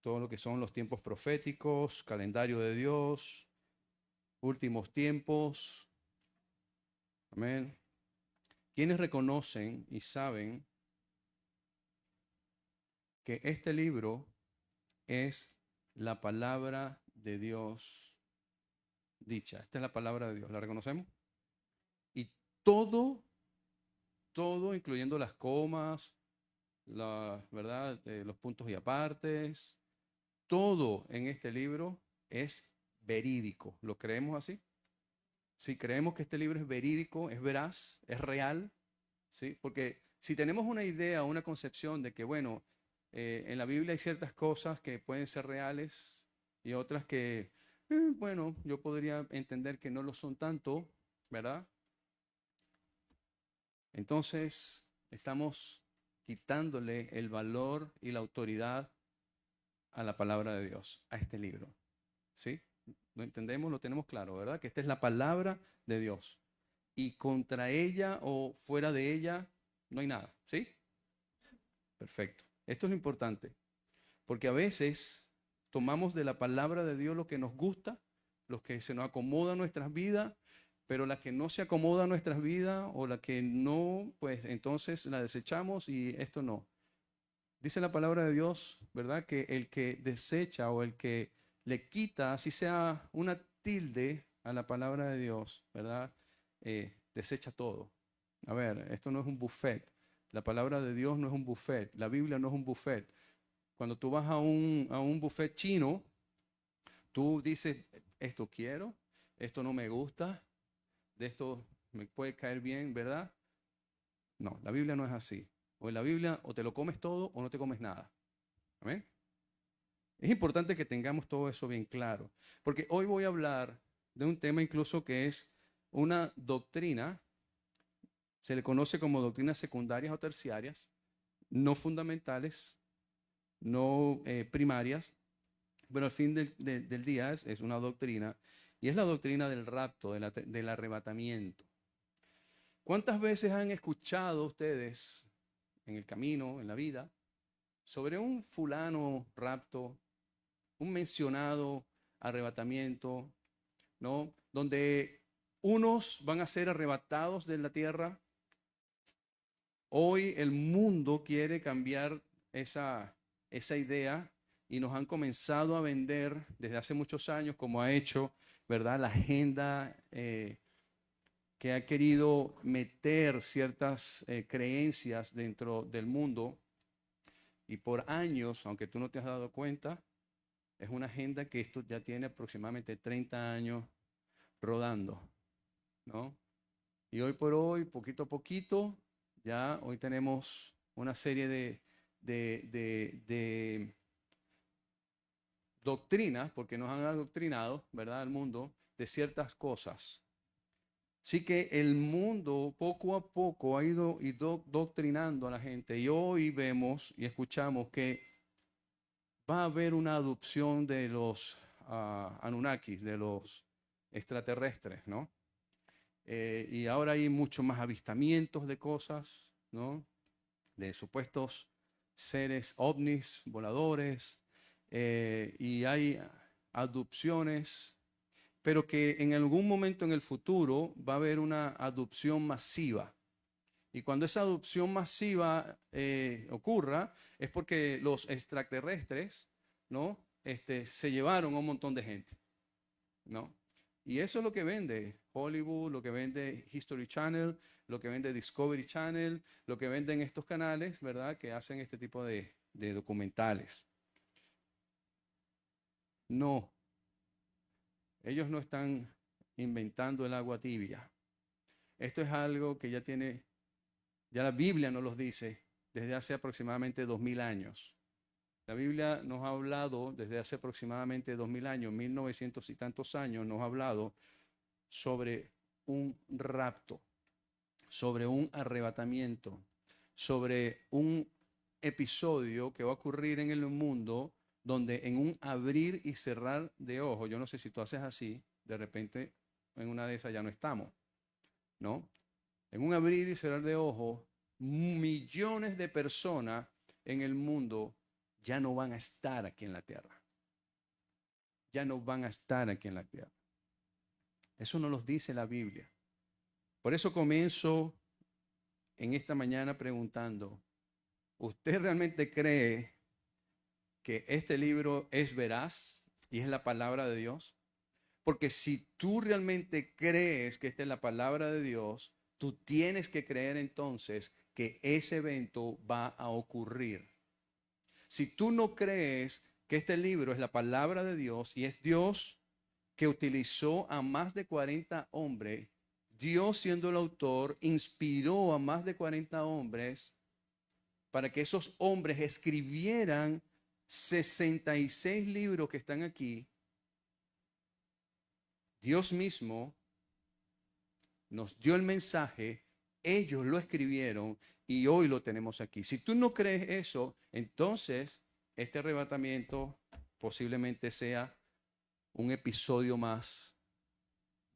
todo lo que son los tiempos proféticos, calendario de Dios, últimos tiempos. Amén. ¿Quiénes reconocen y saben que este libro es la palabra de Dios dicha? Esta es la palabra de Dios, ¿la reconocemos? Y todo, todo, incluyendo las comas, la verdad, los puntos y apartes, todo en este libro es verídico. ¿Lo creemos así? Si creemos que este libro es verídico, es veraz, es real, ¿sí? Porque si tenemos una idea, una concepción de que, bueno, en la Biblia hay ciertas cosas que pueden ser reales y otras que, bueno, yo podría entender que no lo son tanto, ¿verdad? Entonces, estamos quitándole el valor y la autoridad a la palabra de Dios, a este libro, ¿sí? Lo entendemos, lo tenemos claro, ¿verdad? Que esta es la palabra de Dios. Y contra ella o fuera de ella no hay nada, ¿sí? Perfecto. Esto es lo importante, porque a veces tomamos de la palabra de Dios lo que nos gusta, lo que se nos acomoda a nuestras vidas, pero la que no se acomoda a nuestras vidas o la que no, pues entonces la desechamos y esto no. Dice la palabra de Dios, ¿verdad? Que el que desecha o el que le quita, así sea una tilde a la palabra de Dios, ¿verdad? Desecha todo. A ver, esto no es un buffet. La palabra de Dios no es un buffet. La Biblia no es un buffet. Cuando tú vas a un buffet chino, tú dices, esto quiero, esto no me gusta, de esto me puede caer bien, ¿verdad? No, la Biblia no es así. O en la Biblia o te lo comes todo o no te comes nada. ¿Amén? Es importante que tengamos todo eso bien claro, porque hoy voy a hablar de un tema incluso que es una doctrina, se le conoce como doctrinas secundarias o terciarias, no fundamentales, no primarias, pero al fin del día es una doctrina, y es la doctrina del rapto, del arrebatamiento. ¿Cuántas veces han escuchado ustedes en el camino, en la vida, sobre un fulano rapto, un mencionado arrebatamiento, ¿no? Donde unos van a ser arrebatados de la tierra? Hoy el mundo quiere cambiar esa idea y nos han comenzado a vender desde hace muchos años, como ha hecho, ¿verdad? La agenda que ha querido meter ciertas creencias dentro del mundo y por años, aunque tú no te has dado cuenta, es una agenda que esto ya tiene aproximadamente 30 años rodando, ¿no? Y hoy por hoy, poquito a poquito, ya hoy tenemos una serie de doctrinas, porque nos han adoctrinado, ¿verdad?, al mundo, de ciertas cosas. Así que el mundo poco a poco ha ido doctrinando a la gente y hoy vemos y escuchamos que va a haber una adopción de los Anunnakis, de los extraterrestres, ¿no? Y ahora hay mucho más avistamientos de cosas, ¿no? De supuestos seres ovnis, voladores, y hay adopciones, pero que en algún momento en el futuro va a haber una adopción masiva. Y cuando esa adopción masiva ocurra, es porque los extraterrestres, ¿no? Se llevaron a un montón de gente, ¿no? Y eso es lo que vende Hollywood, lo que vende History Channel, lo que vende Discovery Channel, lo que venden estos canales, ¿verdad? Que hacen este tipo de documentales. No, ellos no están inventando el agua tibia. Esto es algo que ya la Biblia nos los dice desde hace aproximadamente 2000 años. La Biblia nos ha hablado desde hace aproximadamente 2000 años, 1900 y tantos años, nos ha hablado sobre un rapto, sobre un arrebatamiento, sobre un episodio que va a ocurrir en el mundo donde en un abrir y cerrar de ojos, yo no sé si tú haces así, de repente en una de esas ya no estamos, ¿no? En un abrir y cerrar de ojos, millones de personas en el mundo ya no van a estar aquí en la tierra. Ya no van a estar aquí en la tierra. Eso nos lo dice la Biblia. Por eso comienzo en esta mañana preguntando, ¿usted realmente cree que este libro es veraz y es la palabra de Dios? Porque si tú realmente crees que esta es la palabra de Dios, tú tienes que creer entonces que ese evento va a ocurrir. Si tú no crees que este libro es la palabra de Dios y es Dios que utilizó a más de 40 hombres, Dios siendo el autor, inspiró a más de 40 hombres para que esos hombres escribieran 66 libros que están aquí. Dios mismo nos dio el mensaje, ellos lo escribieron y hoy lo tenemos aquí. Si tú no crees eso, entonces este arrebatamiento posiblemente sea un episodio más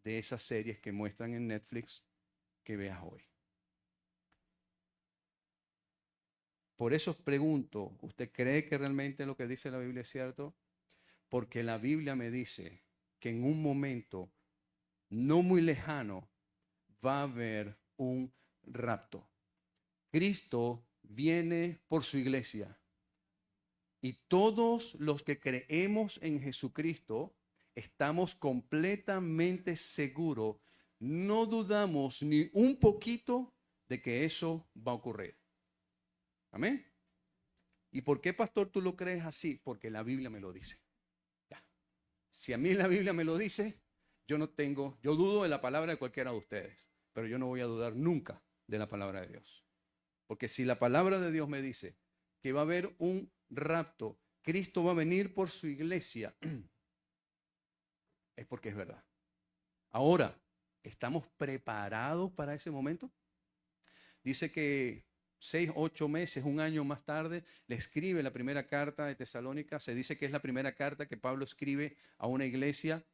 de esas series que muestran en Netflix que veas hoy. Por eso os pregunto, ¿usted cree que realmente lo que dice la Biblia es cierto? Porque la Biblia me dice que en un momento no muy lejano va a haber un rapto. Cristo viene por su iglesia. Y todos los que creemos en Jesucristo estamos completamente seguros, no dudamos ni un poquito de que eso va a ocurrir. Amén. ¿Y por qué, pastor, tú lo crees así? Porque la Biblia me lo dice. Ya. Si a mí la Biblia me lo dice, yo dudo de la palabra de cualquiera de ustedes, pero yo no voy a dudar nunca de la palabra de Dios. Porque si la palabra de Dios me dice que va a haber un rapto, Cristo va a venir por su iglesia, es porque es verdad. Ahora, ¿estamos preparados para ese momento? Dice que 6, 8 meses, un año más tarde, le escribe la primera carta de Tesalónica. Se dice que es la primera carta que Pablo escribe a una iglesia.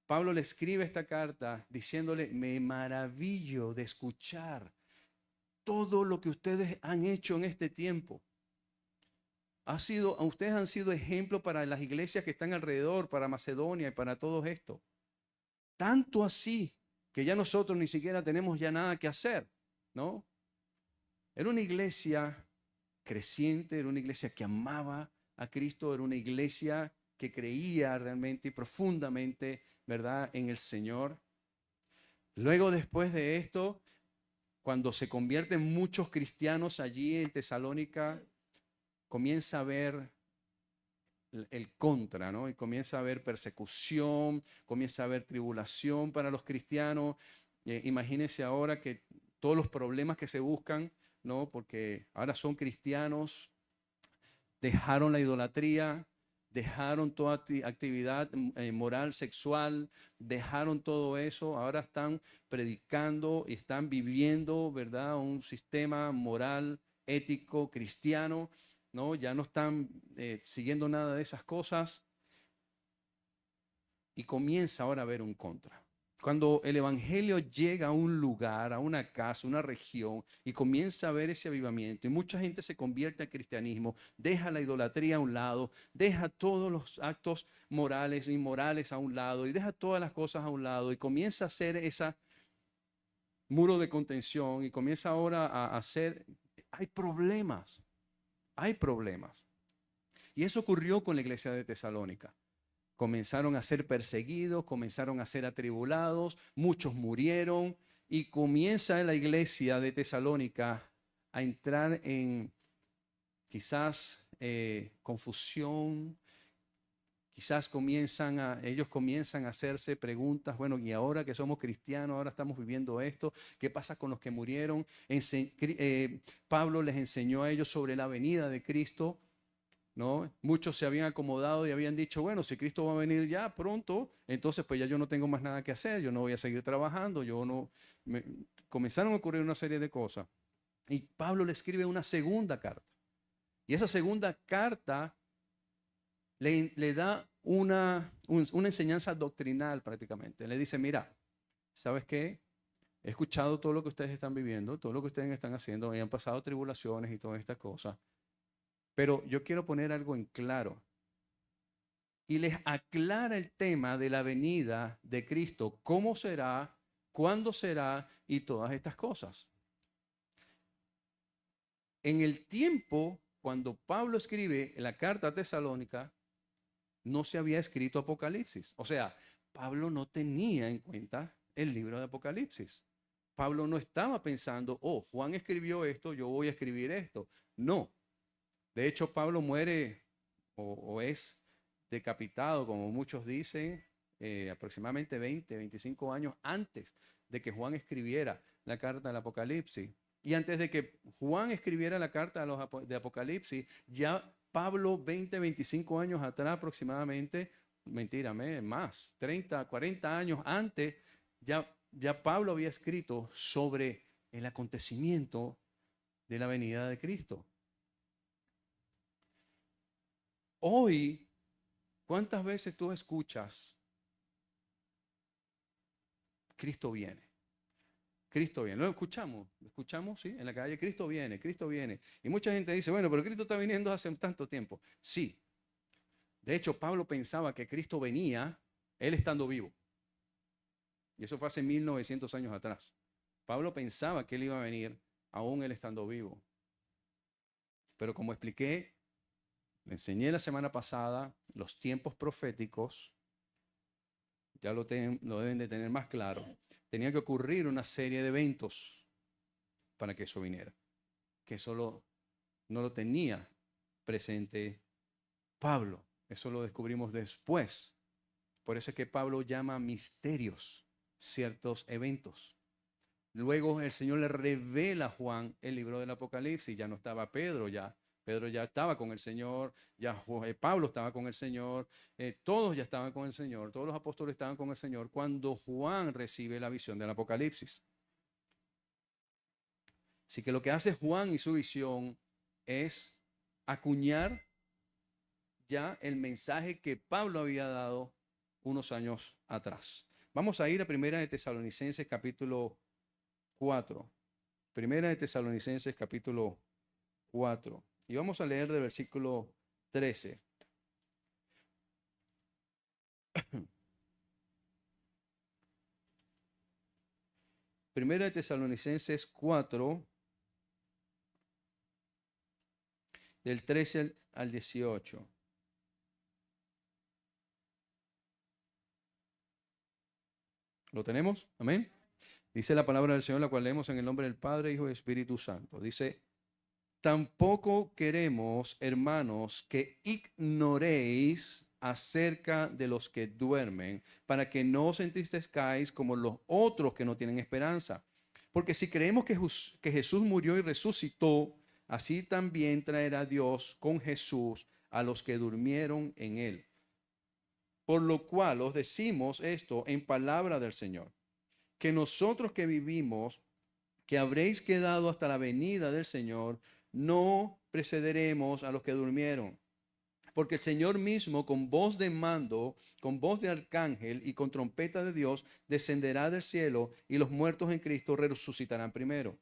Pablo le escribe esta carta diciéndole, me maravillo de escuchar todo lo que ustedes han hecho en este tiempo. Ustedes han sido ejemplo para las iglesias que están alrededor, para Macedonia y para todo esto. Tanto así que ya nosotros ni siquiera tenemos ya nada que hacer, ¿no? Era una iglesia creciente, era una iglesia que amaba a Cristo, era una iglesia que creía realmente y profundamente, ¿verdad?, en el Señor. Luego, después de esto, cuando se convierten muchos cristianos allí en Tesalónica, comienza a haber el contra, ¿no? Y comienza a haber persecución, comienza a haber tribulación para los cristianos. Imagínense ahora que todos los problemas que se buscan, ¿no? Porque ahora son cristianos, dejaron la idolatría, dejaron toda actividad moral, sexual, dejaron todo eso, ahora están predicando y están viviendo, ¿verdad?, un sistema moral, ético, cristiano, ¿no? Ya no están siguiendo nada de esas cosas y comienza ahora a haber un contra. Cuando el evangelio llega a un lugar, a una casa, una región y comienza a ver ese avivamiento y mucha gente se convierte al cristianismo, deja la idolatría a un lado, deja todos los actos morales e inmorales a un lado y deja todas las cosas a un lado y comienza a hacer ese muro de contención y comienza ahora a hacer, hay problemas. Y eso ocurrió con la iglesia de Tesalónica. Comenzaron a ser perseguidos, comenzaron a ser atribulados, muchos murieron y comienza la iglesia de Tesalónica a entrar en quizás confusión, quizás ellos comienzan a hacerse preguntas, bueno, y ahora que somos cristianos, ahora estamos viviendo esto, ¿qué pasa con los que murieron? Pablo les enseñó a ellos sobre la venida de Cristo, ¿no? Muchos se habían acomodado y habían dicho, bueno, si Cristo va a venir ya pronto, entonces pues ya yo no tengo más nada que hacer, yo no voy a seguir trabajando, comenzaron a ocurrir una serie de cosas. Y Pablo le escribe una segunda carta. Y esa segunda carta le da una enseñanza doctrinal prácticamente. Le dice, mira, ¿sabes qué? He escuchado todo lo que ustedes están viviendo, todo lo que ustedes están haciendo, y han pasado tribulaciones y todas estas cosas. Pero yo quiero poner algo en claro. Y les aclara el tema de la venida de Cristo, cómo será, cuándo será y todas estas cosas. En el tiempo, cuando Pablo escribe la carta a Tesalónica, no se había escrito Apocalipsis. O sea, Pablo no tenía en cuenta el libro de Apocalipsis. Pablo no estaba pensando, oh, Juan escribió esto, yo voy a escribir esto. No. De hecho, Pablo muere o es decapitado, como muchos dicen, aproximadamente 20, 25 años antes de que Juan escribiera la carta del Apocalipsis. Y antes de que Juan escribiera la carta de Apocalipsis, ya Pablo 20, 25 años atrás aproximadamente, mentira, más, 30, 40 años antes, ya Pablo había escrito sobre el acontecimiento de la venida de Cristo. Hoy, ¿cuántas veces tú escuchas Cristo viene? Cristo viene. Lo escuchamos, ¿sí? En la calle, Cristo viene, Cristo viene. Y mucha gente dice, bueno, pero Cristo está viniendo hace tanto tiempo. Sí. De hecho, Pablo pensaba que Cristo venía, él estando vivo. Y eso fue hace 1900 años atrás. Pablo pensaba que él iba a venir, aún él estando vivo. Pero como expliqué, le enseñé la semana pasada, los tiempos proféticos, ya lo deben de tener más claro. Tenía que ocurrir una serie de eventos para que eso viniera. Que eso no lo tenía presente Pablo. Eso lo descubrimos después. Por eso es que Pablo llama misterios ciertos eventos. Luego el Señor le revela a Juan el libro del Apocalipsis. Ya no estaba Pedro, Pedro ya estaba con el Señor, Pablo estaba con el Señor, todos ya estaban con el Señor, todos los apóstoles estaban con el Señor cuando Juan recibe la visión del Apocalipsis. Así que lo que hace Juan y su visión es acuñar ya el mensaje que Pablo había dado unos años atrás. Vamos a ir a Primera de Tesalonicenses capítulo 4. Primera de Tesalonicenses capítulo 4. Y vamos a leer del versículo 13. Primera de Tesalonicenses 4, del 13 al 18. ¿Lo tenemos? Amén. Dice la palabra del Señor, la cual leemos en el nombre del Padre, Hijo y Espíritu Santo. Dice, tampoco queremos, hermanos, que ignoréis acerca de los que duermen, para que no os entristezcáis como los otros que no tienen esperanza. Porque si creemos que Jesús murió y resucitó, así también traerá Dios con Jesús a los que durmieron en él. Por lo cual os decimos esto en palabra del Señor, que nosotros que vivimos, que habréis quedado hasta la venida del Señor, no precederemos a los que durmieron. Porque el Señor mismo, con voz de mando, con voz de arcángel y con trompeta de Dios, descenderá del cielo y los muertos en Cristo resucitarán primero.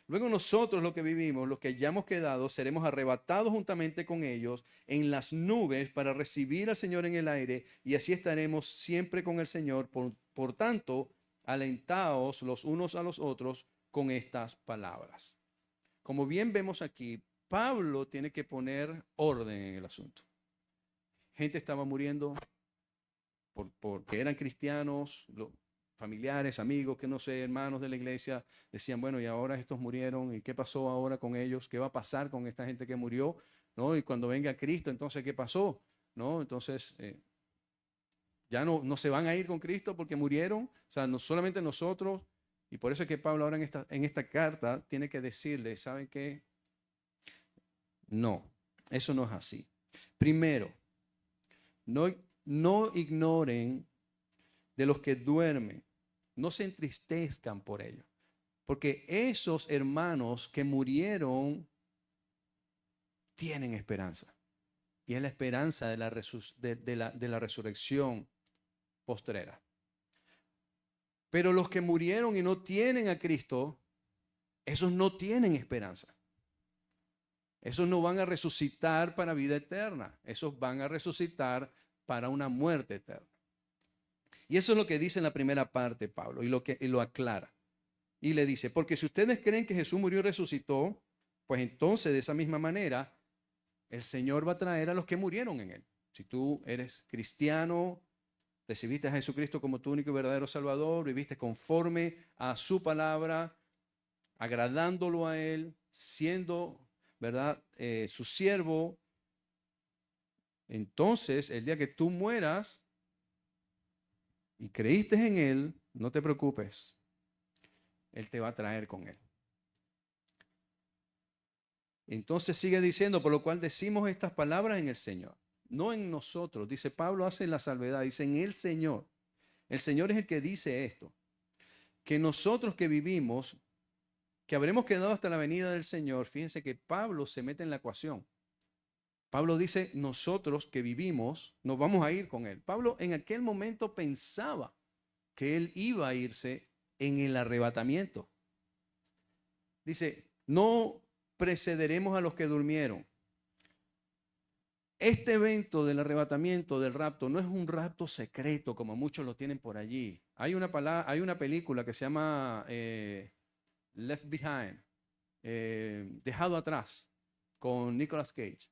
Luego nosotros, los que vivimos, los que hayamos quedado, seremos arrebatados juntamente con ellos en las nubes para recibir al Señor en el aire, y así estaremos siempre con el Señor. Por tanto, alentaos los unos a los otros con estas palabras. Como bien vemos aquí, Pablo tiene que poner orden en el asunto. Gente estaba muriendo porque eran cristianos, familiares, amigos, que no sé, hermanos de la iglesia, decían, bueno, y ahora estos murieron, ¿y qué pasó ahora con ellos? ¿Qué va a pasar con esta gente que murió? ¿No? Y cuando venga Cristo, entonces, ¿qué pasó? ¿No? Entonces, ya no se van a ir con Cristo porque murieron, o sea, no solamente nosotros, y por eso es que Pablo ahora en esta carta tiene que decirle, ¿saben qué? No, eso no es así. Primero, no ignoren de los que duermen, no se entristezcan por ellos, porque esos hermanos que murieron tienen esperanza, y es la esperanza de la resurrección postrera. Pero los que murieron y no tienen a Cristo, esos no tienen esperanza. Esos no van a resucitar para vida eterna. Esos van a resucitar para una muerte eterna. Y eso es lo que dice en la primera parte Pablo y lo aclara. Y le dice, porque si ustedes creen que Jesús murió y resucitó, pues entonces de esa misma manera el Señor va a traer a los que murieron en él. Si tú eres cristiano, recibiste a Jesucristo como tu único y verdadero Salvador, viviste conforme a su palabra, agradándolo a él, siendo, ¿verdad?, su siervo, entonces el día que tú mueras y creíste en él, no te preocupes, él te va a traer con él. Entonces sigue diciendo, por lo cual decimos estas palabras en el Señor, no en nosotros. Dice Pablo, hace la salvedad, dice en el Señor. El Señor es el que dice esto, que nosotros que vivimos, que habremos quedado hasta la venida del Señor. Fíjense que Pablo se mete en la ecuación. Pablo dice, nosotros que vivimos, nos vamos a ir con él. Pablo en aquel momento pensaba que él iba a irse en el arrebatamiento. Dice, no precederemos a los que durmieron. Este evento del arrebatamiento, del rapto, no es un rapto secreto como muchos lo tienen por allí. Hay una película que se llama Left Behind, Dejado Atrás, con Nicolas Cage,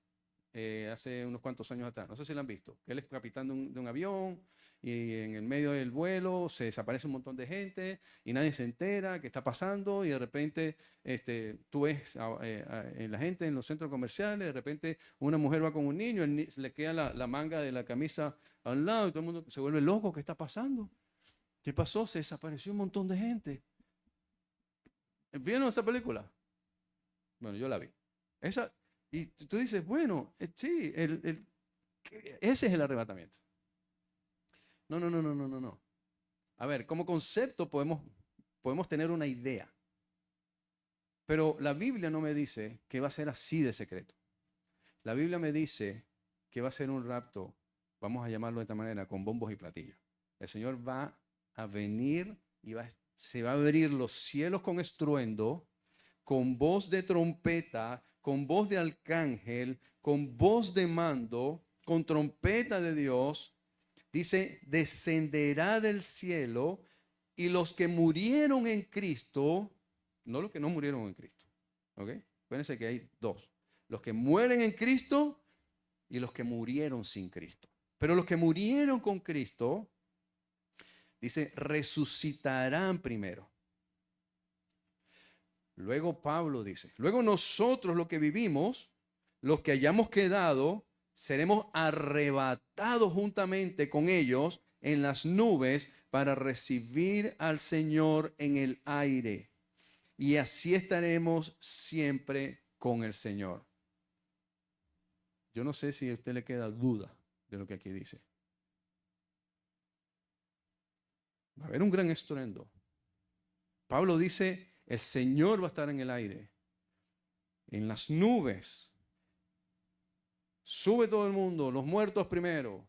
hace unos cuantos años atrás. No sé si la han visto. Él es capitán de un avión y en el medio del vuelo se desaparece un montón de gente y nadie se entera qué está pasando y de repente tú ves la gente en los centros comerciales, de repente una mujer va con un niño, le queda la manga de la camisa al lado y todo el mundo se vuelve loco. ¿Qué está pasando? ¿Qué pasó? Se desapareció un montón de gente. ¿Vieron esa película? Bueno, yo la vi. Y tú dices, bueno, sí, ese es el arrebatamiento. No. A ver, como concepto podemos tener una idea. Pero la Biblia no me dice que va a ser así de secreto. La Biblia me dice que va a ser un rapto, vamos a llamarlo de esta manera, con bombos y platillos. El Señor va a venir y se va a abrir los cielos con estruendo, con voz de trompeta, con voz de arcángel, con voz de mando, con trompeta de Dios. Dice, descenderá del cielo y los que murieron en Cristo, no los que no murieron en Cristo, ¿ok? Acuérdense que hay dos, los que mueren en Cristo y los que murieron sin Cristo. Pero los que murieron con Cristo, dice, resucitarán primero. Luego Pablo dice, luego nosotros los que vivimos, los que hayamos quedado, seremos arrebatados juntamente con ellos en las nubes para recibir al Señor en el aire. Y así estaremos siempre con el Señor. Yo no sé si a usted le queda duda de lo que aquí dice. Va a haber un gran estruendo. Pablo dice, el Señor va a estar en el aire, en las nubes. Sube todo el mundo, los muertos primero.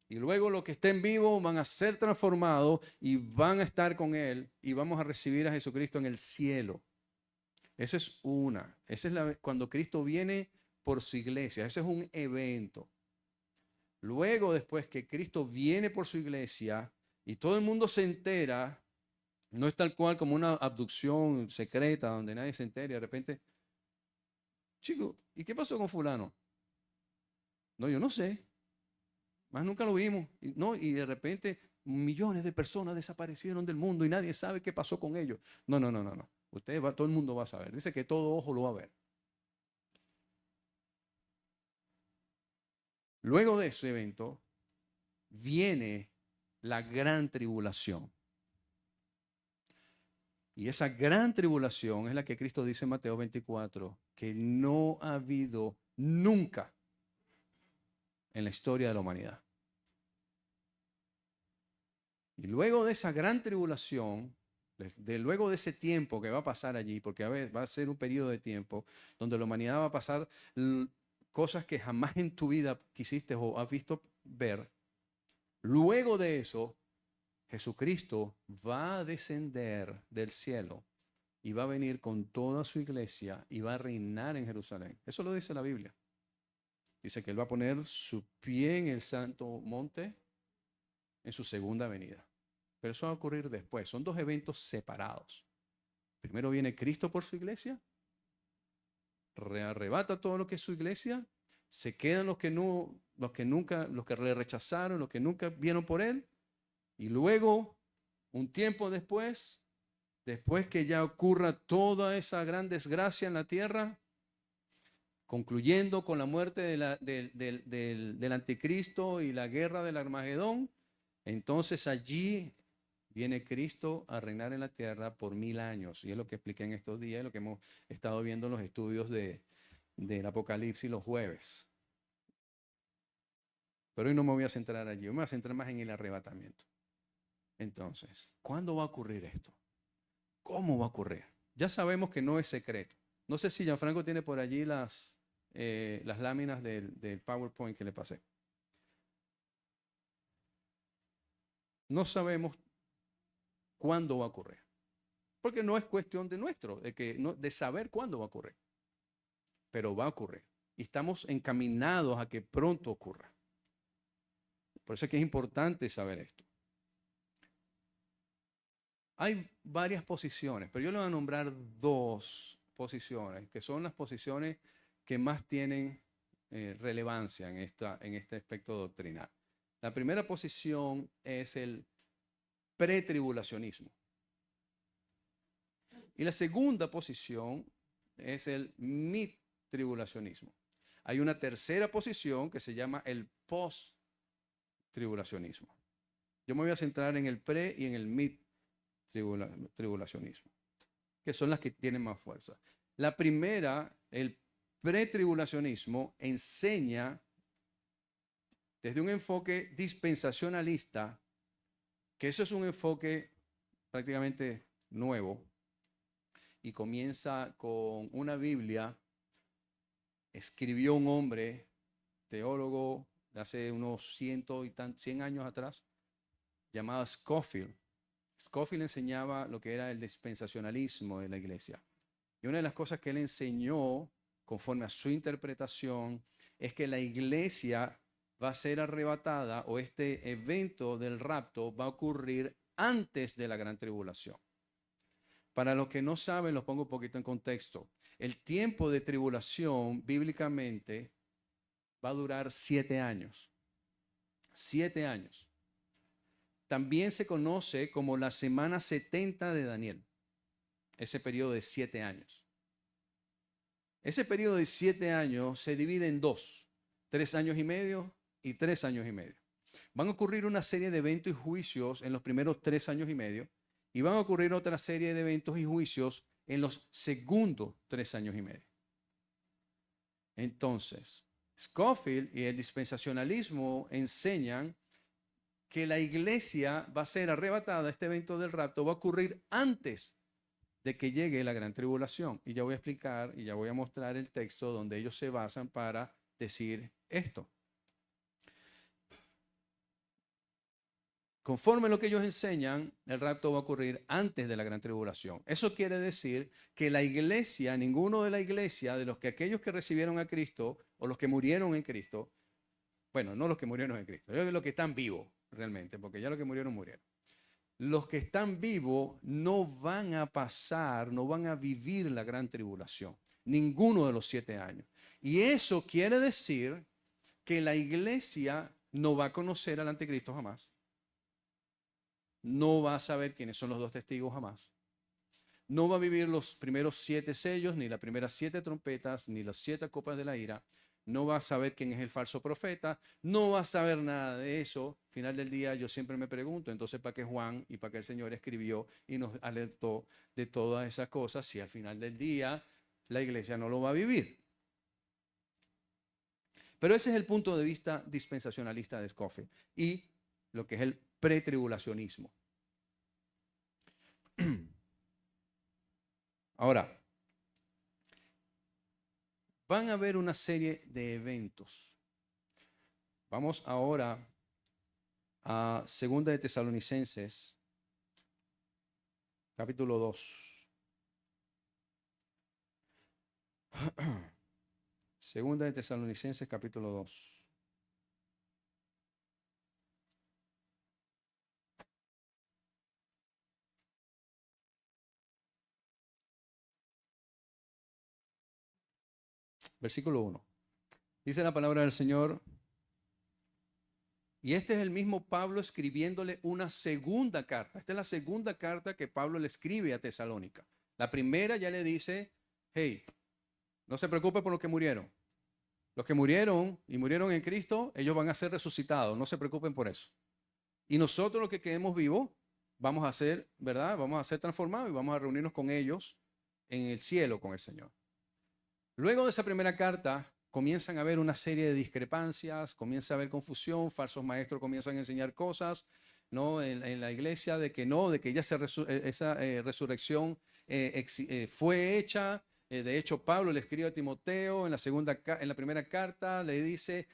Y luego los que estén vivos van a ser transformados y van a estar con Él y vamos a recibir a Jesucristo en el cielo. Esa es una. Esa es cuando Cristo viene por su iglesia. Ese es un evento. Luego, después que Cristo viene por su iglesia y todo el mundo se entera, no es tal cual como una abducción secreta donde nadie se entera y de repente, chico, ¿y qué pasó con fulano? No, yo no sé. Más nunca lo vimos. Y de repente millones de personas desaparecieron del mundo y nadie sabe qué pasó con ellos. No. Todo el mundo va a saber. Dice que todo ojo lo va a ver. Luego de ese evento viene la gran tribulación. Y esa gran tribulación es la que Cristo dice en Mateo 24, que no ha habido nunca en la historia de la humanidad. Y luego de esa gran tribulación, luego de ese tiempo que va a pasar allí, porque va a ser un periodo de tiempo donde la humanidad va a pasar cosas que jamás en tu vida quisiste o has visto ver. Luego de eso, Jesucristo va a descender del cielo y va a venir con toda su iglesia y va a reinar en Jerusalén. Eso lo dice la Biblia. Dice que Él va a poner su pie en el santo monte en su segunda venida. Pero eso va a ocurrir después. Son dos eventos separados. Primero viene Cristo por su iglesia, arrebata todo lo que es su iglesia, se quedan los que le rechazaron, los que nunca vieron por Él, y luego, un tiempo después que ya ocurra toda esa gran desgracia en la tierra, concluyendo con la muerte del anticristo y la guerra del Armagedón, entonces allí viene Cristo a reinar en la tierra por 1000 años. Y es lo que expliqué en estos días, lo que hemos estado viendo en los estudios del Apocalipsis los jueves. Pero hoy no me voy a centrar allí, me voy a centrar más en el arrebatamiento. Entonces, ¿cuándo va a ocurrir esto? ¿Cómo va a ocurrir? Ya sabemos que no es secreto. No sé si Gianfranco tiene por allí las láminas del PowerPoint que le pasé. No sabemos cuándo va a ocurrir. Porque no es cuestión de saber cuándo va a ocurrir. Pero va a ocurrir. Y estamos encaminados a que pronto ocurra. Por eso es que es importante saber esto. Hay varias posiciones, pero yo le voy a nombrar 2 posiciones, que son las posiciones que más tienen relevancia en este aspecto doctrinal. La primera posición es el pretribulacionismo. Y la segunda posición es el mid-tribulacionismo. Hay una tercera posición que se llama el post-tribulacionismo. Yo me voy a centrar en el pre y en el mid-tribulacionismo, que son las que tienen más fuerza. La primera, el pretribulacionismo, enseña desde un enfoque dispensacionalista, que eso es un enfoque prácticamente nuevo, y comienza con una Biblia. Escribió un hombre, teólogo, de hace unos 100 años atrás, llamado Scofield. Scofield enseñaba lo que era el dispensacionalismo de la iglesia. Y una de las cosas que él enseñó, conforme a su interpretación, es que la iglesia va a ser arrebatada, o este evento del rapto va a ocurrir antes de la gran tribulación. Para los que no saben, los pongo un poquito en contexto. El tiempo de tribulación, bíblicamente, va a durar 7 años. 7 años. También se conoce como la semana 70 de Daniel. Ese periodo de 7 años. Ese periodo de 7 años se divide en 2. 3 años y medio y 3 años y medio. Van a ocurrir una serie de eventos y juicios en los primeros 3 años y medio. Y van a ocurrir otra serie de eventos y juicios en los segundos 3 años y medio. Entonces, Scofield y el dispensacionalismo enseñan que la iglesia va a ser arrebatada, este evento del rapto va a ocurrir antes de que llegue la gran tribulación. Y ya voy a explicar y ya voy a mostrar el texto donde ellos se basan para decir esto. Conforme a lo que ellos enseñan, el rapto va a ocurrir antes de la gran tribulación. Eso quiere decir que la iglesia, ninguno de la iglesia, de aquellos que recibieron a Cristo o los que murieron en Cristo, bueno, no los que murieron en Cristo, los que están vivos realmente, porque ya los que murieron, murieron. Los que están vivos no van a pasar, no van a vivir la gran tribulación, ninguno de los 7 años. Y eso quiere decir que la iglesia no va a conocer al anticristo jamás. No va a saber quiénes son los 2 testigos jamás. No va a vivir los primeros 7 sellos, ni las primeras 7 trompetas, ni las 7 copas de la ira. No va a saber quién es el falso profeta. No va a saber nada de eso. Al final del día yo siempre me pregunto, entonces, ¿para qué Juan y para qué el Señor escribió y nos alertó de todas esas cosas si al final del día la iglesia no lo va a vivir? Pero ese es el punto de vista dispensacionalista de Scofield y lo que es el pretribulacionismo. Ahora, van a haber una serie de eventos. Vamos ahora a 2 de Tesalonicenses, capítulo 2. Segunda de Tesalonicenses, capítulo 2. Versículo 1. Dice la palabra del Señor. Y este es el mismo Pablo escribiéndole una segunda carta. Esta es la segunda carta que Pablo le escribe a Tesalónica. La primera ya le dice, hey, no se preocupe por los que murieron. Los que murieron y murieron en Cristo, ellos van a ser resucitados. No se preocupen por eso. Y nosotros los que quedemos vivos, vamos a ser, ¿verdad? Vamos a ser transformados y vamos a reunirnos con ellos en el cielo con el Señor. Luego de esa primera carta, comienzan a haber una serie de discrepancias, comienza a haber confusión, falsos maestros comienzan a enseñar cosas, ¿no? En la iglesia de que no, de que ya esa resurrección fue hecha. De hecho, Pablo le escribe a Timoteo en la primera carta, le dice,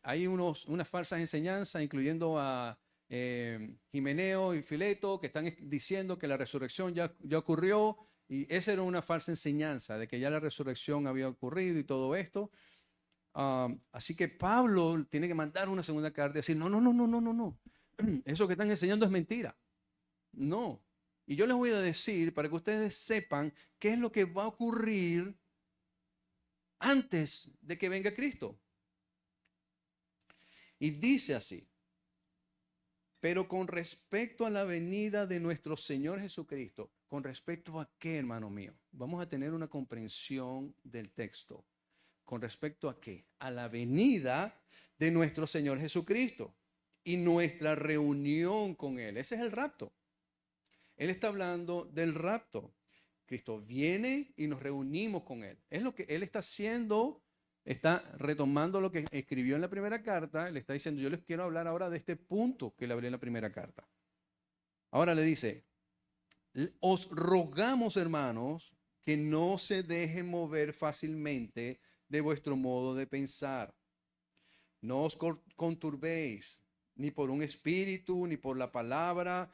hay unas falsas enseñanzas, incluyendo a Himeneo y Fileto, que están diciendo que la resurrección ya ocurrió. Y esa era una falsa enseñanza de que ya la resurrección había ocurrido y todo esto. Así que Pablo tiene que mandar una segunda carta y decir, no, no, no, no, no, no, no. Eso que están enseñando es mentira. No. Y yo les voy a decir para que ustedes sepan qué es lo que va a ocurrir antes de que venga Cristo. Y dice así. Pero con respecto a la venida de nuestro Señor Jesucristo, ¿con respecto a qué, hermano mío? Vamos a tener una comprensión del texto. ¿Con respecto a qué? A la venida de nuestro Señor Jesucristo y nuestra reunión con Él. Ese es el rapto. Él está hablando del rapto. Cristo viene y nos reunimos con Él. Es lo que Él está haciendo. Está retomando lo que escribió en la primera carta. Le está diciendo, yo les quiero hablar ahora de este punto que le hablé en la primera carta. Ahora le dice, os rogamos, hermanos, que no se dejen mover fácilmente de vuestro modo de pensar. No os conturbéis, ni por un espíritu, ni por la palabra,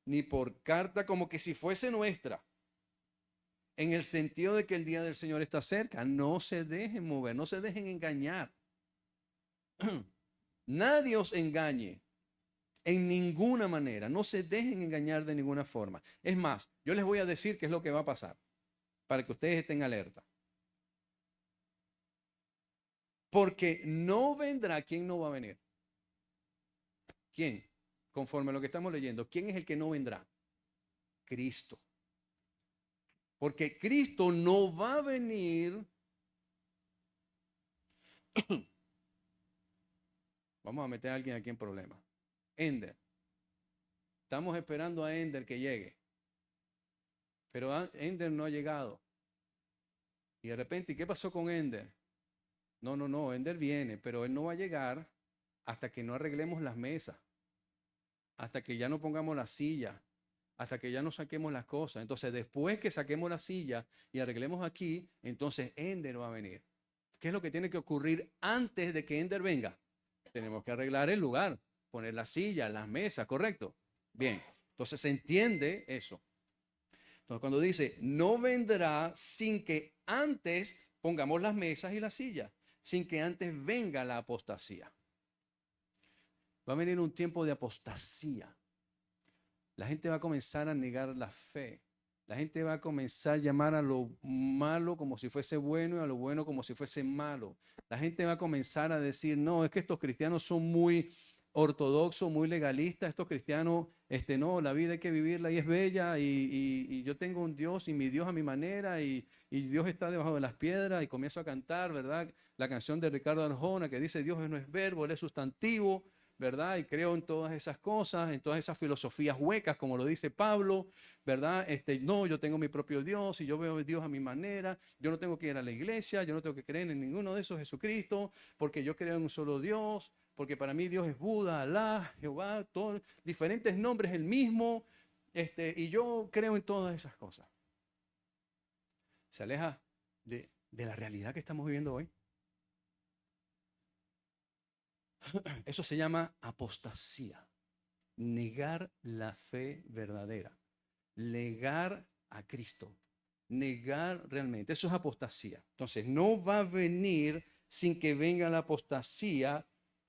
ni por carta, como que si fuese nuestra. En el sentido de que el día del Señor está cerca. No se dejen mover, no se dejen engañar. Nadie os engañe en ninguna manera. No se dejen engañar de ninguna forma. Es más, yo les voy a decir qué es lo que va a pasar para que ustedes estén alerta. Porque no vendrá. ¿Quién no va a venir? ¿Quién? Conforme a lo que estamos leyendo, ¿quién es el que no vendrá? Cristo. Porque Cristo no va a venir. Vamos a meter a alguien aquí en problemas. Ender. Estamos esperando a Ender que llegue. Pero Ender no ha llegado. Y de repente, ¿qué pasó con Ender? No, Ender viene, pero él no va a llegar hasta que no arreglemos las mesas, hasta que ya no pongamos la silla, hasta que ya no saquemos las cosas. Entonces, después que saquemos la silla y arreglemos aquí, entonces Ender va a venir. ¿Qué es lo que tiene que ocurrir antes de que Ender venga? Tenemos que arreglar el lugar, poner la silla, las mesas, ¿correcto? Bien, entonces se entiende eso. Entonces, cuando dice, no vendrá sin que antes pongamos las mesas y las sillas, sin que antes venga la apostasía. Va a venir un tiempo de apostasía. La gente va a comenzar a negar la fe. La gente va a comenzar a llamar a lo malo como si fuese bueno y a lo bueno como si fuese malo. La gente va a comenzar a decir, no, es que estos cristianos son muy ortodoxos, muy legalistas. Estos cristianos, no, la vida hay que vivirla y es bella y yo tengo un Dios y mi Dios a mi manera y Dios está debajo de las piedras y comienzo a cantar, ¿verdad? La canción de Ricardo Arjona que dice, Dios no es verbo, Él es sustantivo. ¿Verdad? Y creo en todas esas cosas, en todas esas filosofías huecas, como lo dice Pablo, ¿verdad? No, yo tengo mi propio Dios y yo veo a Dios a mi manera, yo no tengo que ir a la iglesia, yo no tengo que creer en ninguno de esos Jesucristo, porque yo creo en un solo Dios, porque para mí Dios es Buda, Alá, Jehová, todos diferentes nombres, el mismo, y yo creo en todas esas cosas. Se aleja de la realidad que estamos viviendo hoy. Eso se llama apostasía, negar la fe verdadera, negar a Cristo. Negar realmente, eso es apostasía. Entonces, no va a venir sin que venga la apostasía.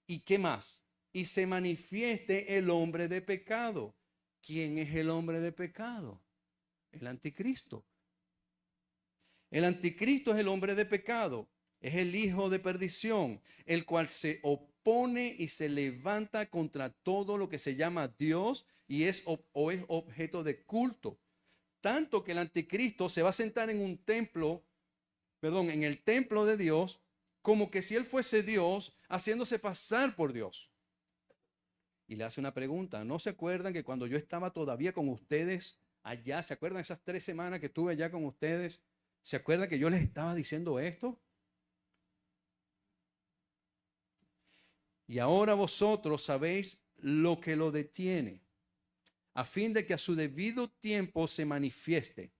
¿Y qué más? Y se manifieste el hombre de pecado. ¿Quién es el hombre de pecado? El anticristo. El anticristo es el hombre de pecado. Es el hijo de perdición, el cual se opone y se levanta contra todo lo que se llama Dios y es objeto de culto. Tanto que el anticristo se va a sentar en un templo, en el templo de Dios, como que si él fuese Dios, haciéndose pasar por Dios. Y le hace una pregunta. ¿No se acuerdan que cuando yo estaba todavía con ustedes allá, se acuerdan esas 3 semanas que estuve allá con ustedes? ¿Se acuerdan que yo les estaba diciendo esto? Y ahora vosotros sabéis lo que lo detiene, a fin de que a su debido tiempo se manifieste,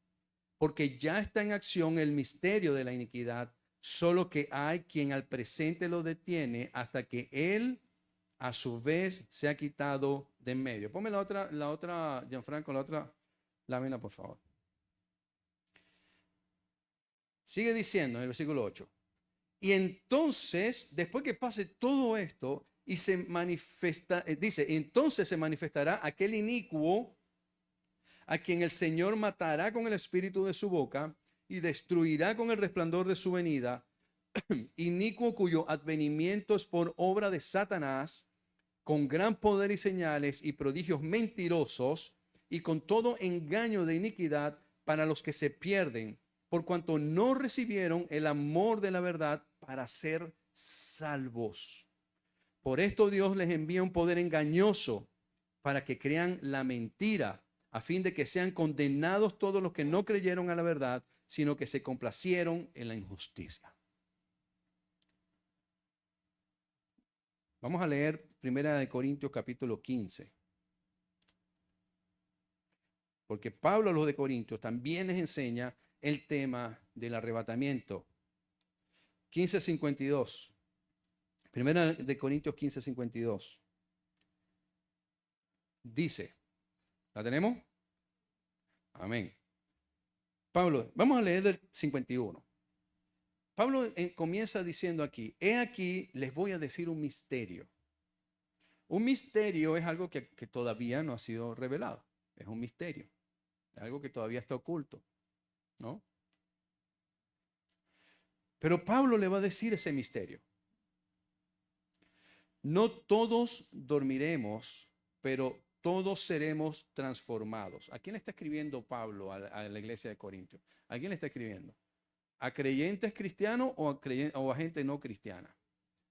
porque ya está en acción el misterio de la iniquidad, solo que hay quien al presente lo detiene hasta que él a su vez se ha quitado de en medio. Ponme la otra, Gianfranco, la otra lámina, por favor. Sigue diciendo en el versículo 8. Y entonces, después que pase todo esto y se manifiesta, dice, entonces se manifestará aquel inicuo a quien el Señor matará con el espíritu de su boca y destruirá con el resplandor de su venida, inicuo cuyo advenimiento es por obra de Satanás, con gran poder y señales y prodigios mentirosos y con todo engaño de iniquidad para los que se pierden, por cuanto no recibieron el amor de la verdad para ser salvos. Por esto Dios les envía un poder engañoso para que crean la mentira, a fin de que sean condenados todos los que no creyeron a la verdad, sino que se complacieron en la injusticia. Vamos a leer 1 Corintios capítulo 15. Porque Pablo a los de Corintios también les enseña el tema del arrebatamiento. 15:52. 1 Corintios 15:52. Dice, ¿la tenemos? Amén. Pablo, vamos a leer el 51. Pablo comienza diciendo aquí, he aquí les voy a decir un misterio. Un misterio es algo que todavía no ha sido revelado. Es un misterio. Es algo que todavía está oculto, ¿no? Pero Pablo le va a decir ese misterio. No todos dormiremos, pero todos seremos transformados. ¿A quién le está escribiendo Pablo a la iglesia de Corintios? ¿A quién le está escribiendo? ¿A creyentes cristianos o a gente no cristiana?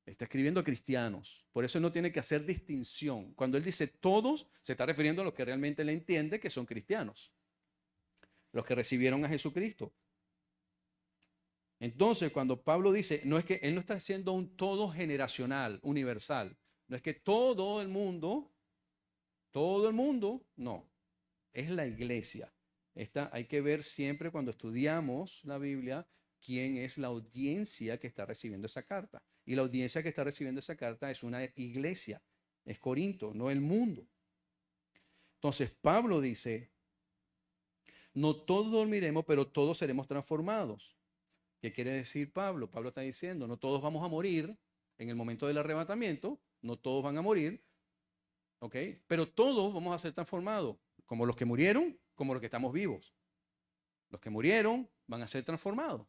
Está escribiendo a cristianos. Por eso no tiene que hacer distinción. Cuando él dice todos, se está refiriendo a los que realmente le entiende que son cristianos. Los que recibieron a Jesucristo. Entonces, cuando Pablo dice, no es que él no está haciendo un todo generacional, universal. No es que todo el mundo, no. Es la iglesia. Hay que ver siempre cuando estudiamos la Biblia quién es la audiencia que está recibiendo esa carta. Y la audiencia que está recibiendo esa carta es una iglesia, es Corinto, no el mundo. Entonces Pablo dice, no todos dormiremos, pero todos seremos transformados. ¿Qué quiere decir Pablo? Pablo está diciendo, no todos vamos a morir en el momento del arrebatamiento, no todos van a morir, ¿ok? Pero todos vamos a ser transformados, como los que murieron, como los que estamos vivos. Los que murieron van a ser transformados.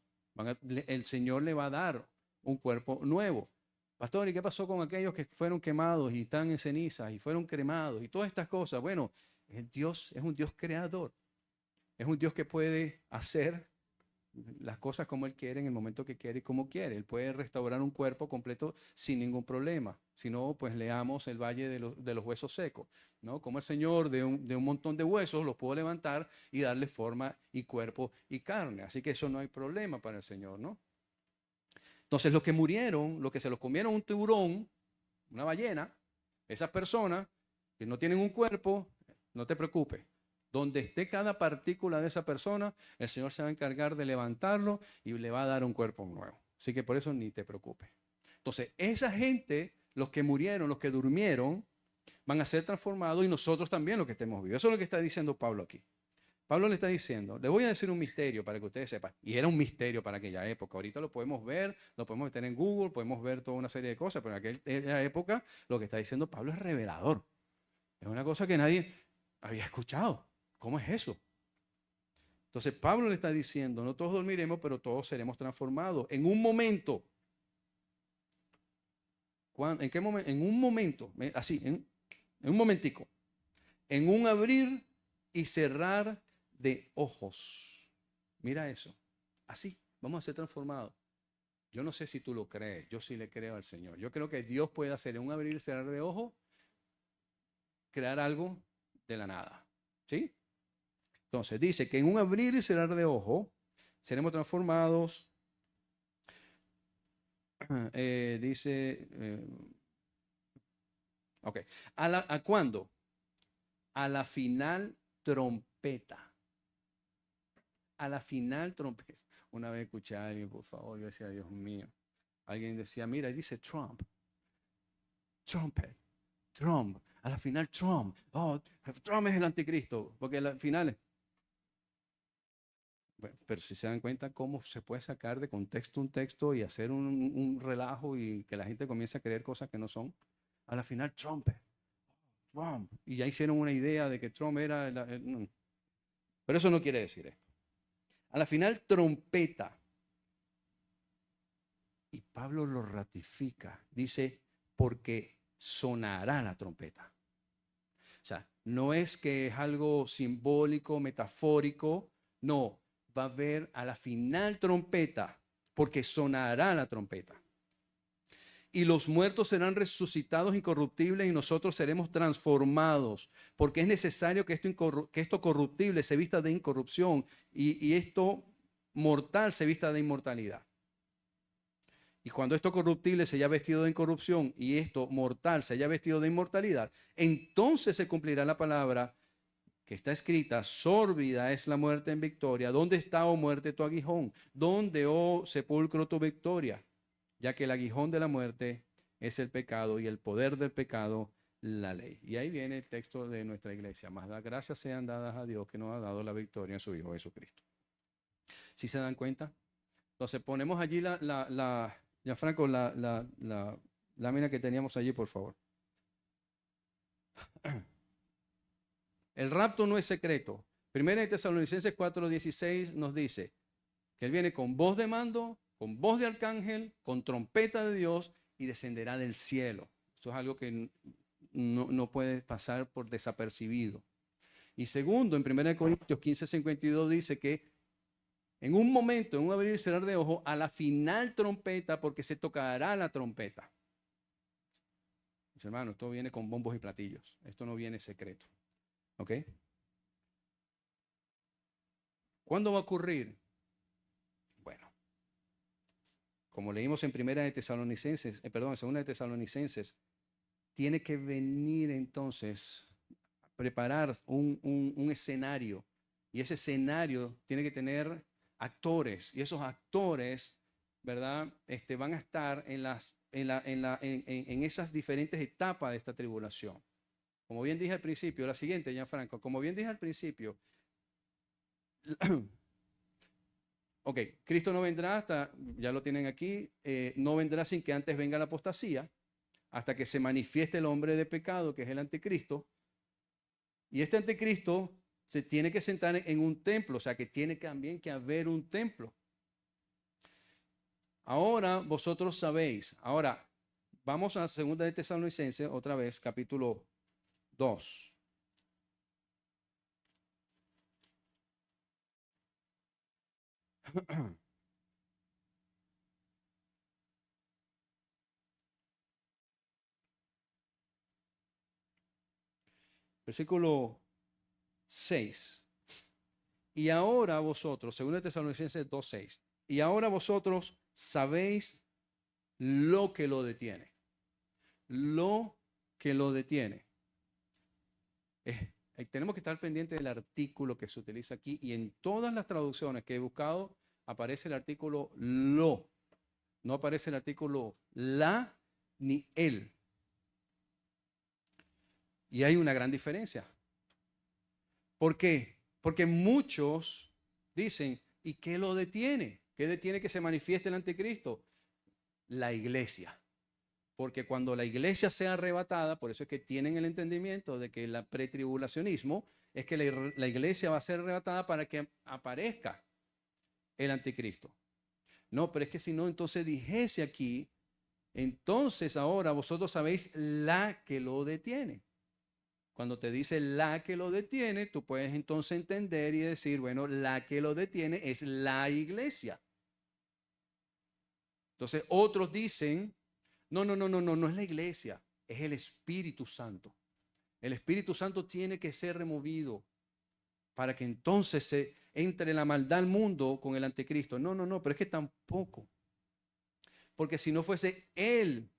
El Señor le va a dar un cuerpo nuevo. Pastor, ¿y qué pasó con aquellos que fueron quemados y están en cenizas y fueron cremados y todas estas cosas? Bueno, Dios es un Dios creador. Es un Dios que puede hacer las cosas como Él quiere, en el momento que quiere y como quiere. Él puede restaurar un cuerpo completo sin ningún problema. Si no, pues leamos el Valle de los Huesos Secos, ¿no? Como el Señor de un montón de huesos los pudo levantar y darle forma y cuerpo y carne. Así que eso no hay problema para el Señor, ¿no? Entonces los que murieron, los que se los comieron un tiburón, una ballena, esas personas que no tienen un cuerpo, no te preocupes. Donde esté cada partícula de esa persona, el Señor se va a encargar de levantarlo y le va a dar un cuerpo nuevo. Así que por eso ni te preocupes. Entonces, esa gente, los que murieron, los que durmieron, van a ser transformados y nosotros también los que estemos vivos. Eso es lo que está diciendo Pablo aquí. Pablo le está diciendo, le voy a decir un misterio para que ustedes sepan. Y era un misterio para aquella época. Ahorita lo podemos ver, lo podemos meter en Google, podemos ver toda una serie de cosas, pero en aquella época lo que está diciendo Pablo es revelador. Es una cosa que nadie había escuchado. ¿Cómo es eso? Entonces Pablo le está diciendo, no todos dormiremos, pero todos seremos transformados. En un momento. ¿En qué momento? En un momento, así, en un momentico. En un abrir y cerrar de ojos. Mira eso. Así, vamos a ser transformados. Yo no sé si tú lo crees, yo sí le creo al Señor. Yo creo que Dios puede hacer en un abrir y cerrar de ojos, crear algo de la nada. ¿Sí? Entonces dice que en un abrir y cerrar de ojos seremos transformados. Dice, ok, ¿a cuándo? A la final trompeta. A la final trompeta. Una vez escuché a alguien, por favor, yo decía, Dios mío. Alguien decía, mira, dice Trump. Trumpet. Trump. A la final Trump. Oh, Trump es el anticristo. Porque a la final... Bueno, pero si se dan cuenta cómo se puede sacar de contexto un texto y hacer un relajo y que la gente comience a creer cosas que no son. A la final Trump. Trump. Y ya hicieron una idea de que Trump era... no. Pero eso no quiere decir esto. A la final trompeta. Y Pablo lo ratifica. Dice, porque sonará la trompeta. O sea, no es que es algo simbólico, metafórico. No, va a haber a la final trompeta, porque sonará la trompeta. Y los muertos serán resucitados incorruptibles y nosotros seremos transformados, porque es necesario que esto corruptible se vista de incorrupción y esto mortal se vista de inmortalidad. Y cuando esto corruptible se haya vestido de incorrupción y esto mortal se haya vestido de inmortalidad, entonces se cumplirá la palabra que está escrita: sórbida es la muerte en victoria. ¿Dónde está, oh muerte, tu aguijón? ¿Dónde, oh sepulcro, tu victoria? Ya que el aguijón de la muerte es el pecado y el poder del pecado la ley. Y ahí viene el texto de nuestra iglesia. Más las gracias sean dadas a Dios que nos ha dado la victoria en su Hijo Jesucristo. ¿Sí se dan cuenta? Entonces ponemos allí Gianfranco, la lámina que teníamos allí, por favor. El rapto no es secreto. Primera de Tesalonicenses 4:16 nos dice que Él viene con voz de mando, con voz de arcángel, con trompeta de Dios y descenderá del cielo. Esto es algo que no puede pasar por desapercibido. Y segundo, en 1 Corintios 15:52 dice que en un momento, en un abrir y cerrar de ojos, a la final trompeta, porque se tocará la trompeta. Mis hermanos, esto viene con bombos y platillos. Esto no viene secreto. ¿Ok? ¿Cuándo va a ocurrir? Bueno, como leímos en Segunda de Tesalonicenses, tiene que venir entonces a preparar un escenario. Y ese escenario tiene que tener actores. Y esos actores, ¿verdad? Van a estar en esas diferentes etapas de esta tribulación. Como bien dije al principio, la siguiente, Gianfranco, como bien dije al principio, ok, Cristo no vendrá hasta, ya lo tienen aquí, no vendrá sin que antes venga la apostasía, hasta que se manifieste el hombre de pecado, que es el anticristo. Y este anticristo se tiene que sentar en un templo, o sea que tiene también que haber un templo. Ahora vosotros sabéis, ahora vamos a 2 de Tesalonicenses, otra vez, capítulo 2. Versículo 6. Y ahora vosotros, según de Tesalonicenses 2:6, y ahora vosotros sabéis lo que lo detiene. Lo que lo detiene. Tenemos que estar pendientes del artículo que se utiliza aquí, y en todas las traducciones que he buscado aparece el artículo lo. No aparece el artículo la ni el. Y hay una gran diferencia. ¿Por qué? Porque muchos dicen, ¿y qué lo detiene? ¿Qué detiene que se manifieste el anticristo? La iglesia. Porque cuando la iglesia sea arrebatada, por eso es que tienen el entendimiento de que el pretribulacionismo es que la iglesia va a ser arrebatada para que aparezca el anticristo. No, pero es que si no, entonces dijese aquí, entonces ahora vosotros sabéis la que lo detiene. Cuando te dice la que lo detiene, tú puedes entonces entender y decir, bueno, la que lo detiene es la iglesia. Entonces otros dicen, no es la iglesia, es el Espíritu Santo. El Espíritu Santo tiene que ser removido para que entonces se entre la maldad al mundo con el anticristo. No, pero es que tampoco. Porque si no fuese Él,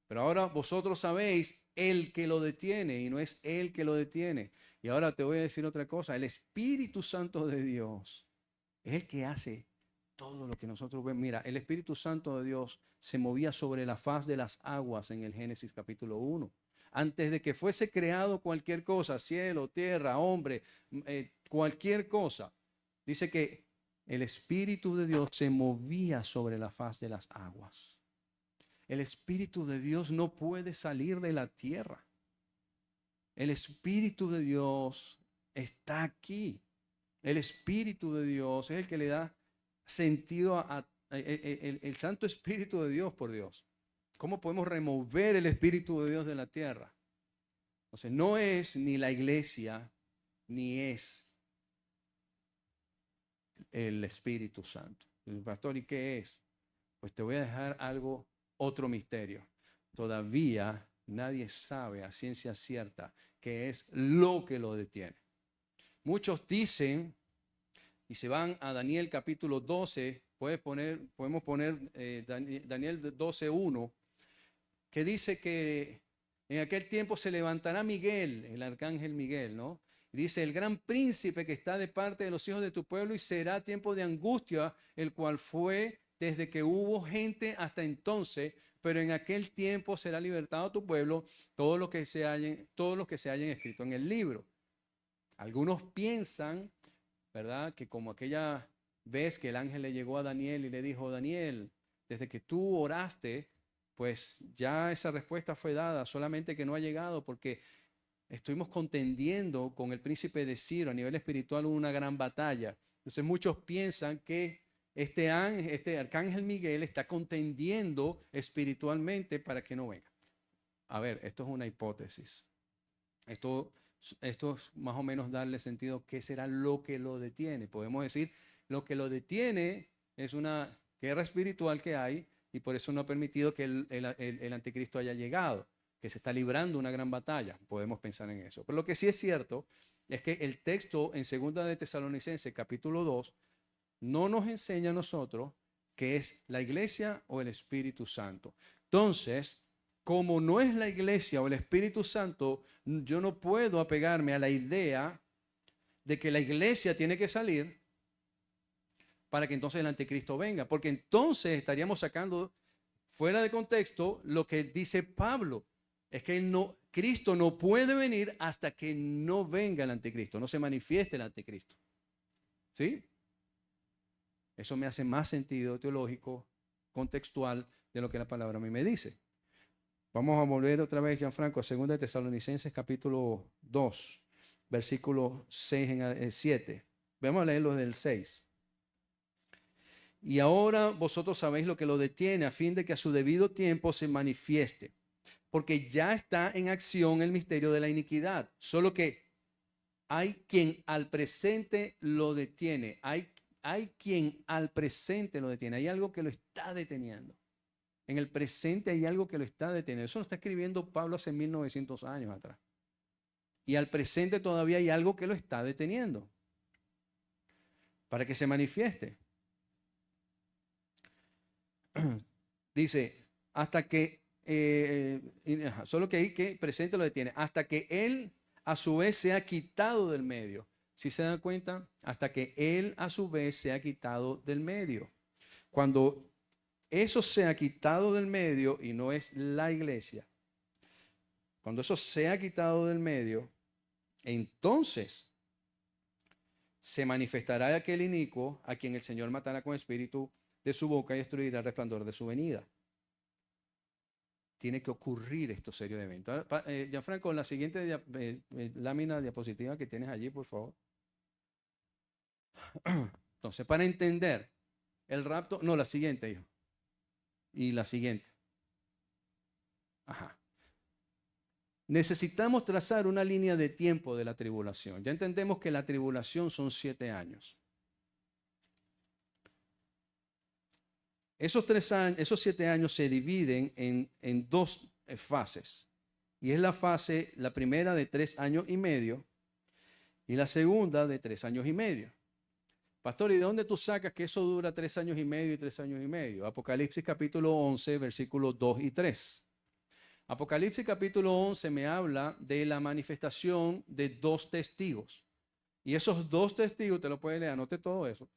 pero ahora vosotros sabéis el que lo detiene y no es Él que lo detiene. Y ahora te voy a decir otra cosa, el Espíritu Santo de Dios es el que hace todo lo que nosotros vemos. Mira, el Espíritu Santo de Dios se movía sobre la faz de las aguas en el Génesis capítulo 1. Antes de que fuese creado cualquier cosa, cielo, tierra, hombre, cualquier cosa, dice que el Espíritu de Dios se movía sobre la faz de las aguas. El Espíritu de Dios no puede salir de la tierra. El Espíritu de Dios está aquí. El Espíritu de Dios es el que le da sentido a el Santo Espíritu de Dios, por Dios. ¿Cómo podemos remover el Espíritu de Dios de la tierra? Entonces, no es ni la iglesia, ni es el Espíritu Santo. Pastor, ¿y qué es? Pues te voy a dejar otro misterio. Todavía nadie sabe a ciencia cierta qué es lo que lo detiene. Muchos dicen, y se van a Daniel capítulo 12, podemos poner Daniel 12:1, que dice que en aquel tiempo se levantará Miguel, el arcángel Miguel, ¿no? Dice, el gran príncipe que está de parte de los hijos de tu pueblo, y será tiempo de angustia, el cual fue desde que hubo gente hasta entonces, pero en aquel tiempo será libertado tu pueblo, todos los que se hayan escrito en el libro. Algunos piensan, ¿verdad?, que como aquella vez que el ángel le llegó a Daniel y le dijo, Daniel, desde que tú oraste, pues ya esa respuesta fue dada, solamente que no ha llegado porque estuvimos contendiendo con el príncipe de Ciro. A nivel espiritual hubo una gran batalla. Entonces muchos piensan que este arcángel Miguel está contendiendo espiritualmente para que no venga. A ver, esto es una hipótesis. Esto es más o menos darle sentido, ¿qué será lo que lo detiene? Podemos decir, lo que lo detiene es una guerra espiritual que hay y por eso no ha permitido que el anticristo haya llegado, que se está librando una gran batalla. Podemos pensar en eso. Pero lo que sí es cierto es que el texto en 2 de Tesalonicenses capítulo 2 no nos enseña a nosotros qué es la iglesia o el Espíritu Santo. Entonces, como no es la iglesia o el Espíritu Santo, yo no puedo apegarme a la idea de que la iglesia tiene que salir para que entonces el anticristo venga, porque entonces estaríamos sacando fuera de contexto lo que dice Pablo. Es que Cristo no puede venir hasta que no venga el anticristo, no se manifieste el anticristo. ¿Sí? Eso me hace más sentido teológico, contextual, de lo que la palabra a mí me dice. Vamos a volver otra vez, Gianfranco, a 2 de Tesalonicenses capítulo 2, versículo 7. Vamos a leerlo del 6. Y ahora vosotros sabéis lo que lo detiene, a fin de que a su debido tiempo se manifieste. Porque ya está en acción el misterio de la iniquidad. Solo que hay quien al presente lo detiene. Hay quien al presente lo detiene. Hay algo que lo está deteniendo. En el presente hay algo que lo está deteniendo. Eso lo está escribiendo Pablo hace 1900 años atrás. Y al presente todavía hay algo que lo está deteniendo. Para que se manifieste. Dice, hasta que, solo que hay que presente lo detiene. Hasta que él a su vez se ha quitado del medio. ¿Sí se dan cuenta? Hasta que él a su vez se ha quitado del medio. Cuando eso se ha quitado del medio y no es la iglesia, cuando eso se ha quitado del medio, entonces se manifestará aquel inicuo a quien el Señor matará con espíritu de su boca y destruirá el resplandor de su venida. Tiene que ocurrir estos serios eventos. Gianfranco, la siguiente lámina diapositiva que tienes allí, por favor. Entonces, para entender el rapto, no, la siguiente, hijo. Y la siguiente. Ajá. Necesitamos trazar una línea de tiempo de la tribulación. Ya entendemos que la tribulación son 7 años. Esos 7 años se dividen en 2 fases. Y es la primera de 3 años y medio y la segunda de 3 años y medio. Pastor, ¿y de dónde tú sacas que eso dura 3 años y medio y 3 años y medio? Apocalipsis capítulo 11, versículos 2 y 3. Apocalipsis capítulo 11 me habla de la manifestación de 2 testigos. Y esos 2 testigos, te lo puedes leer, anote todo eso.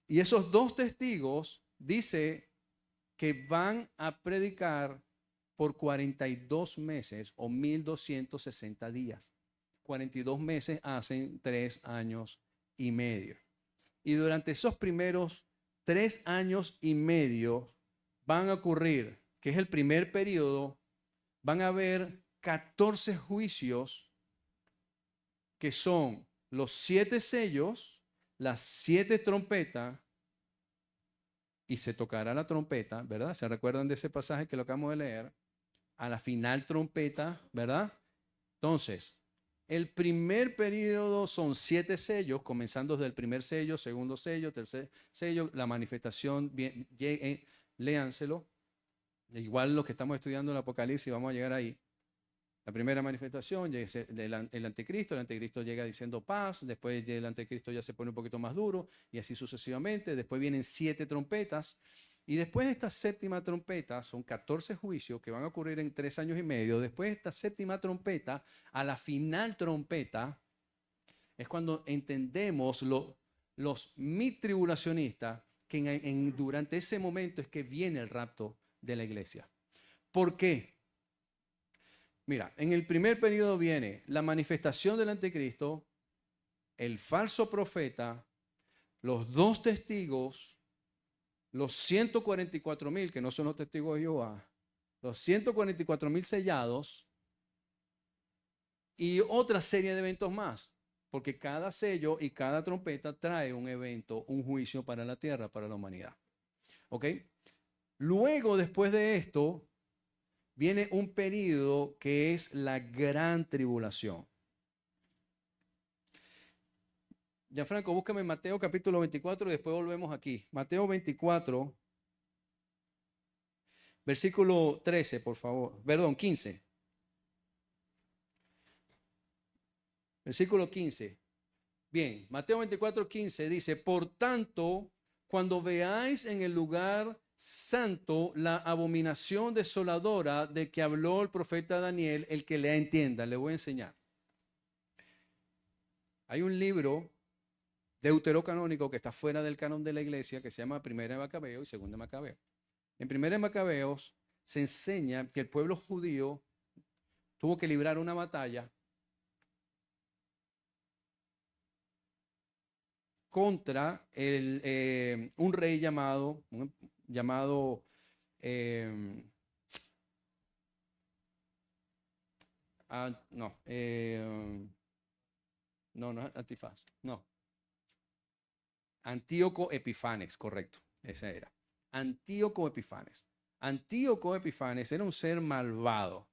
Y esos 2 testigos dice que van a predicar por 42 meses o 1260 días. 42 meses hacen 3 años y medio. Y durante esos primeros 3 años y medio van a ocurrir, que es el primer periodo, van a haber 14 juicios que son los 7 sellos, las 7 trompetas, y se tocará la trompeta, ¿verdad? ¿Se recuerdan de ese pasaje que lo acabamos de leer? A la final trompeta, ¿verdad? Entonces, el primer periodo son 7 sellos, comenzando desde el primer sello, segundo sello, tercer sello, la manifestación, léanselo. Igual los que estamos estudiando el Apocalipsis, vamos a llegar ahí. La primera manifestación, el anticristo llega diciendo paz, después el anticristo ya se pone un poquito más duro y así sucesivamente. Después vienen 7 trompetas y después de esta séptima trompeta, son 14 juicios que van a ocurrir en 3 años y medio. Después de esta séptima trompeta, a la final trompeta, es cuando entendemos los tribulacionistas que durante ese momento es que viene el rapto de la iglesia. ¿Por qué? Mira, en el primer periodo viene la manifestación del anticristo, el falso profeta, los 2 testigos, los 144,000, que no son los testigos de Jehová, los 144,000 sellados y otra serie de eventos más, porque cada sello y cada trompeta trae un evento, un juicio para la tierra, para la humanidad. ¿Ok? Luego, después de esto, viene un periodo que es la gran tribulación. Gianfranco, búscame Mateo capítulo 24 y después volvemos aquí. Mateo 24, versículo 13, por favor. Perdón, 15. Versículo 15. Bien, Mateo 24, 15 dice, por tanto, cuando veáis en el lugar santo la abominación desoladora de que habló el profeta Daniel, el que lea entienda, le voy a enseñar. Hay un libro deuterocanónico que está fuera del canon de la iglesia que se llama Primera de Macabeo y Segunda de Macabeo. En Primera de Macabeos se enseña que el pueblo judío tuvo que librar una batalla contra un rey llamado Antifaz, no. Antíoco Epifanes, correcto, ese era. Antíoco Epifanes. Antíoco Epifanes era un ser malvado.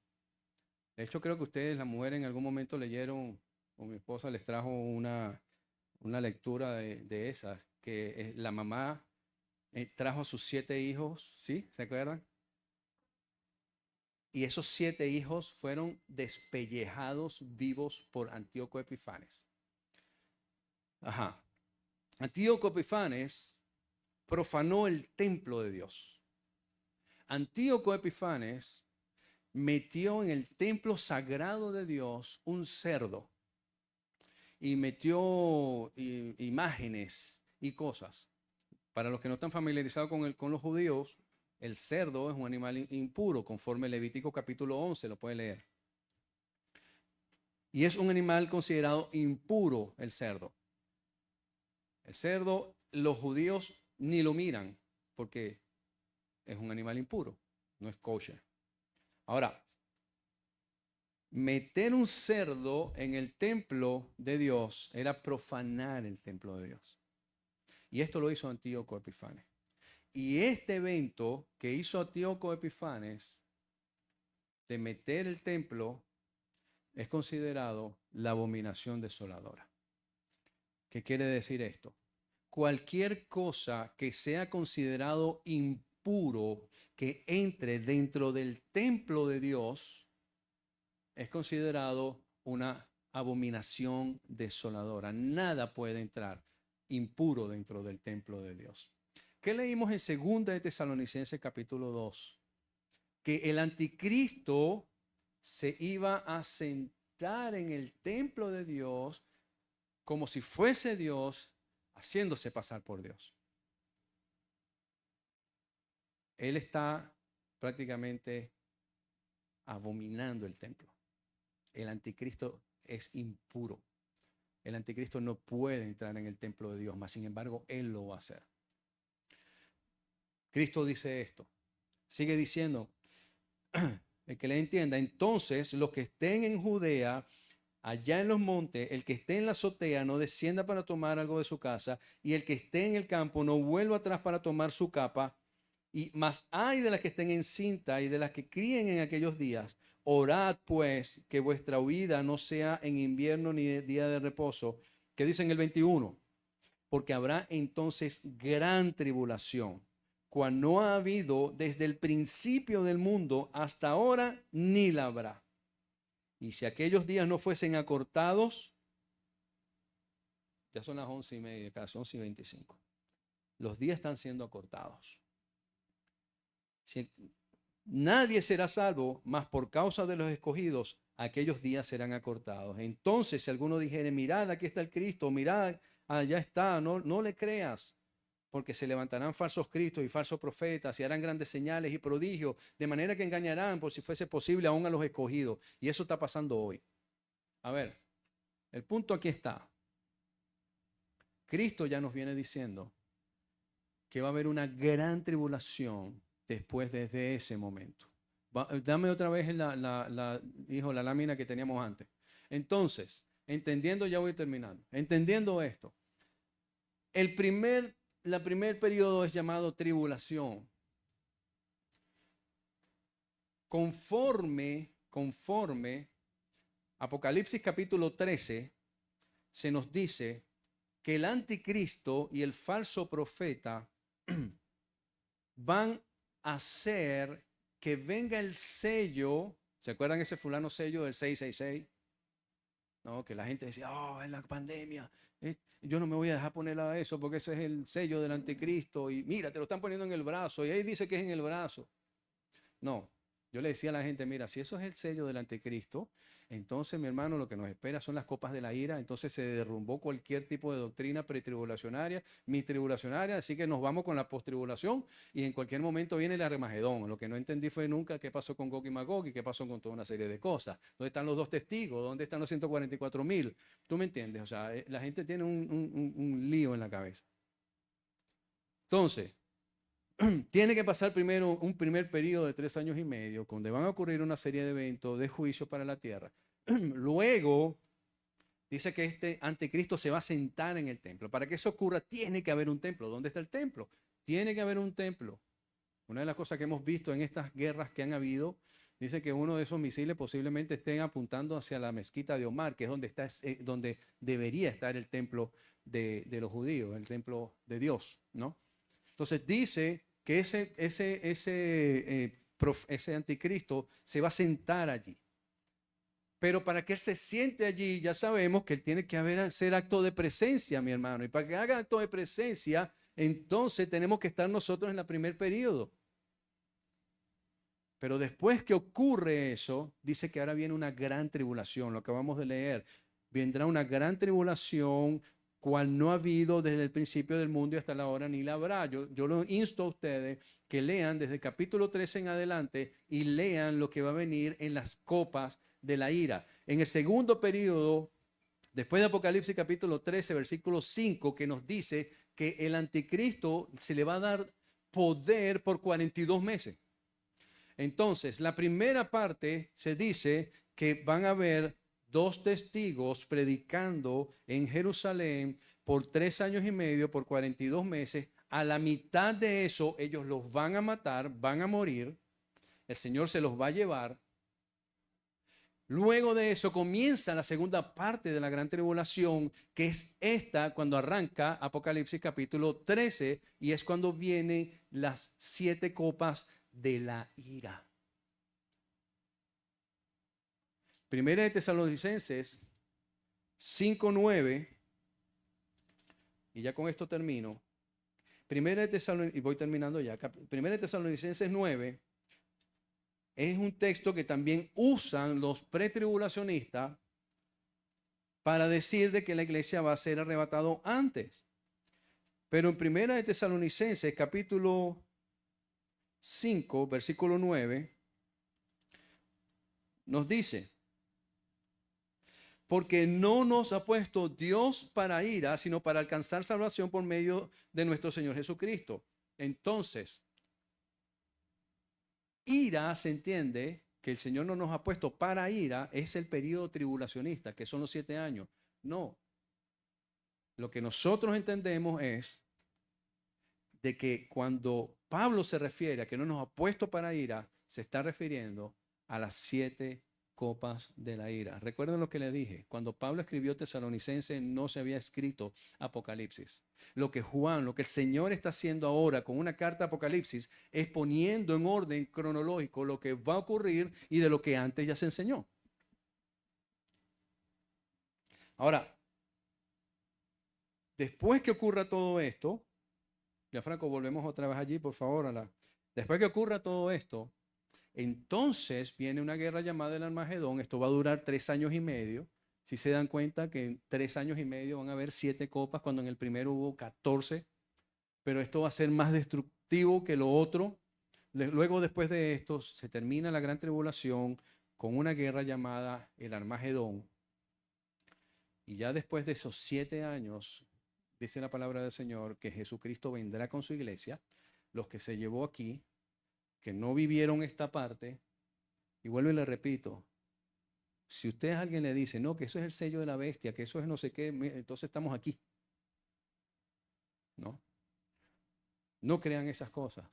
De hecho, creo que ustedes, las mujeres, en algún momento leyeron, o mi esposa les trajo una lectura de esas, que la mamá trajo a sus 7 hijos, ¿sí? ¿Se acuerdan? Y esos 7 hijos fueron despellejados vivos por Antíoco Epifanes. Ajá. Antíoco Epifanes profanó el templo de Dios. Antíoco Epifanes metió en el templo sagrado de Dios un cerdo y metió imágenes y cosas. Para los que no están familiarizados con los judíos, el cerdo es un animal impuro, conforme Levítico capítulo 11, lo puede leer. Y es un animal considerado impuro el cerdo. El cerdo, los judíos ni lo miran porque es un animal impuro, no es kosher. Ahora, meter un cerdo en el templo de Dios era profanar el templo de Dios. Y esto lo hizo Antíoco Epifanes. Y este evento que hizo Antíoco Epifanes de meter el templo es considerado la abominación desoladora. ¿Qué quiere decir esto? Cualquier cosa que sea considerado impuro que entre dentro del templo de Dios es considerado una abominación desoladora. Nada puede entrar impuro dentro del templo de Dios. ¿Qué leímos en 2 de Tesalonicenses capítulo 2? Que el anticristo se iba a sentar en el templo de Dios como si fuese Dios, haciéndose pasar por Dios. Él está prácticamente abominando el templo. El anticristo es impuro. El anticristo no puede entrar en el templo de Dios, mas sin embargo, él lo va a hacer. Cristo dice esto. Sigue diciendo, el que le entienda, entonces los que estén en Judea, allá en los montes, el que esté en la azotea no descienda para tomar algo de su casa, y el que esté en el campo no vuelva atrás para tomar su capa. Y más hay de las que estén en cinta y de las que críen en aquellos días. Orad pues que vuestra huida no sea en invierno ni de día de reposo. ¿Qué dice en el 21? Porque habrá entonces gran tribulación, cual no ha habido desde el principio del mundo hasta ahora, ni la habrá. Y si aquellos días no fuesen acortados, ya son las 11:30, casi 11:25. Los días están siendo acortados. Nadie será salvo, mas por causa de los escogidos, aquellos días serán acortados. Entonces, si alguno dijere, mirad, aquí está el Cristo, mirad, allá está, no le creas, porque se levantarán falsos cristos y falsos profetas y harán grandes señales y prodigios, de manera que engañarán, por si fuese posible, aún a los escogidos. Y eso está pasando hoy. A ver, el punto aquí está. Cristo ya nos viene diciendo que va a haber una gran tribulación después desde ese momento. Dame otra vez la lámina que teníamos antes. Entonces, entendiendo, ya voy terminando. Entendiendo esto, el primer periodo es llamado tribulación. Conforme Apocalipsis capítulo 13, se nos dice que el anticristo y el falso profeta van a hacer que venga el sello. ¿Se acuerdan ese fulano sello del 666? No, que la gente decía, en la pandemia, yo no me voy a dejar poner a eso porque ese es el sello del anticristo y mira, te lo están poniendo en el brazo y ahí dice que es en el brazo. No, yo le decía a la gente, mira, si eso es el sello del anticristo, entonces, mi hermano, lo que nos espera son las copas de la ira. Entonces se derrumbó cualquier tipo de doctrina pretribulacionaria, mitribulacionaria, así que nos vamos con la postribulación y en cualquier momento viene el Armagedón. Lo que no entendí fue nunca qué pasó con Gog y Magog y qué pasó con toda una serie de cosas. ¿Dónde están los 2 testigos? ¿Dónde están los 144,000? ¿Tú me entiendes? O sea, la gente tiene un lío en la cabeza. Entonces, tiene que pasar primero un primer periodo de 3 años y medio, donde van a ocurrir una serie de eventos de juicio para la tierra. Luego, dice que este anticristo se va a sentar en el templo. Para que eso ocurra, tiene que haber un templo. ¿Dónde está el templo? Tiene que haber un templo. Una de las cosas que hemos visto en estas guerras que han habido, dice que uno de esos misiles posiblemente estén apuntando hacia la mezquita de Omar, que es donde debería estar el templo de los judíos, el templo de Dios, ¿no? Entonces dice que ese anticristo se va a sentar allí. Pero para que él se siente allí, ya sabemos que él tiene que hacer acto de presencia, mi hermano. Y para que haga acto de presencia, entonces tenemos que estar nosotros en el primer periodo. Pero después que ocurre eso, dice que ahora viene una gran tribulación, lo acabamos de leer. Vendrá una gran tribulación, cual no ha habido desde el principio del mundo y hasta la hora ni la habrá. Yo lo insto a ustedes que lean desde el capítulo 13 en adelante y lean lo que va a venir en las copas de la ira. En el segundo periodo Después de Apocalipsis capítulo 13, versículo 5, que nos dice que el anticristo se le va a dar poder por 42 meses. Entonces, la primera parte se dice que van a haber 2 testigos predicando en Jerusalén por 3 años y medio, por 42 meses. A la mitad de eso, ellos los van a matar, van a morir. El Señor se los va a llevar. Luego de eso comienza la segunda parte de la gran tribulación, que es esta cuando arranca Apocalipsis capítulo 13, y es cuando vienen las 7 copas de la ira. Primera de Tesalonicenses 5:9, y ya con esto termino. Primera de Tesalonicenses, y voy terminando ya. Primera de Tesalonicenses 9 es un texto que también usan los pretribulacionistas para decir de que la iglesia va a ser arrebatado antes. Pero en Primera de Tesalonicenses capítulo 5, versículo 9, nos dice: porque no nos ha puesto Dios para ira, sino para alcanzar salvación por medio de nuestro Señor Jesucristo. Entonces, ira, se entiende que el Señor no nos ha puesto para ira, es el periodo tribulacionista, que son los 7 años. No. Lo que nosotros entendemos es de que cuando Pablo se refiere a que no nos ha puesto para ira, se está refiriendo a las 7 copas de la ira. Recuerden lo que le dije, cuando Pablo escribió Tesalonicenses no se había escrito Apocalipsis. Lo que Juan, lo que el Señor está haciendo ahora con una carta Apocalipsis es poniendo en orden cronológico lo que va a ocurrir y de lo que antes ya se enseñó. Ahora, después que ocurra todo esto, ya Franco, volvemos otra vez allí, por favor. Después que ocurra todo esto, entonces viene una guerra llamada el Armagedón. Esto va a durar 3 años y medio. Si se dan cuenta que en 3 años y medio van a haber 7 copas, cuando en el primero hubo 14. Pero esto va a ser más destructivo que lo otro. Luego, después de esto, se termina la gran tribulación con una guerra llamada el Armagedón. Y ya después de esos 7 años, dice la palabra del Señor que Jesucristo vendrá con su iglesia, los que se llevó aquí, que no vivieron esta parte. Y vuelvo y le repito, si usted a alguien le dice, no, que eso es el sello de la bestia, que eso es no sé qué, entonces estamos aquí. No, no crean esas cosas.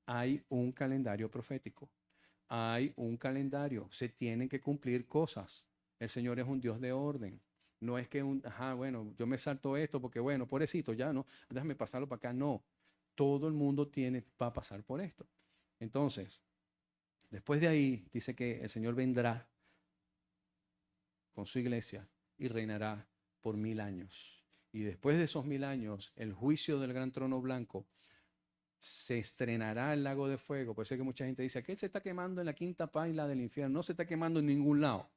Hay un calendario profético, hay un calendario, se tienen que cumplir cosas. El Señor es un Dios de orden. No es que bueno, yo me salto esto porque bueno, pobrecito, ya no, déjame pasarlo para acá. No, todo el mundo va a pasar por esto. Entonces, después de ahí, dice que el Señor vendrá con su iglesia y reinará por 1000 años. Y después de esos 1000 años, el juicio del gran trono blanco, se estrenará el lago de fuego. Por eso es que mucha gente dice que él se está quemando en la quinta paila del infierno. No se está quemando en ningún lado.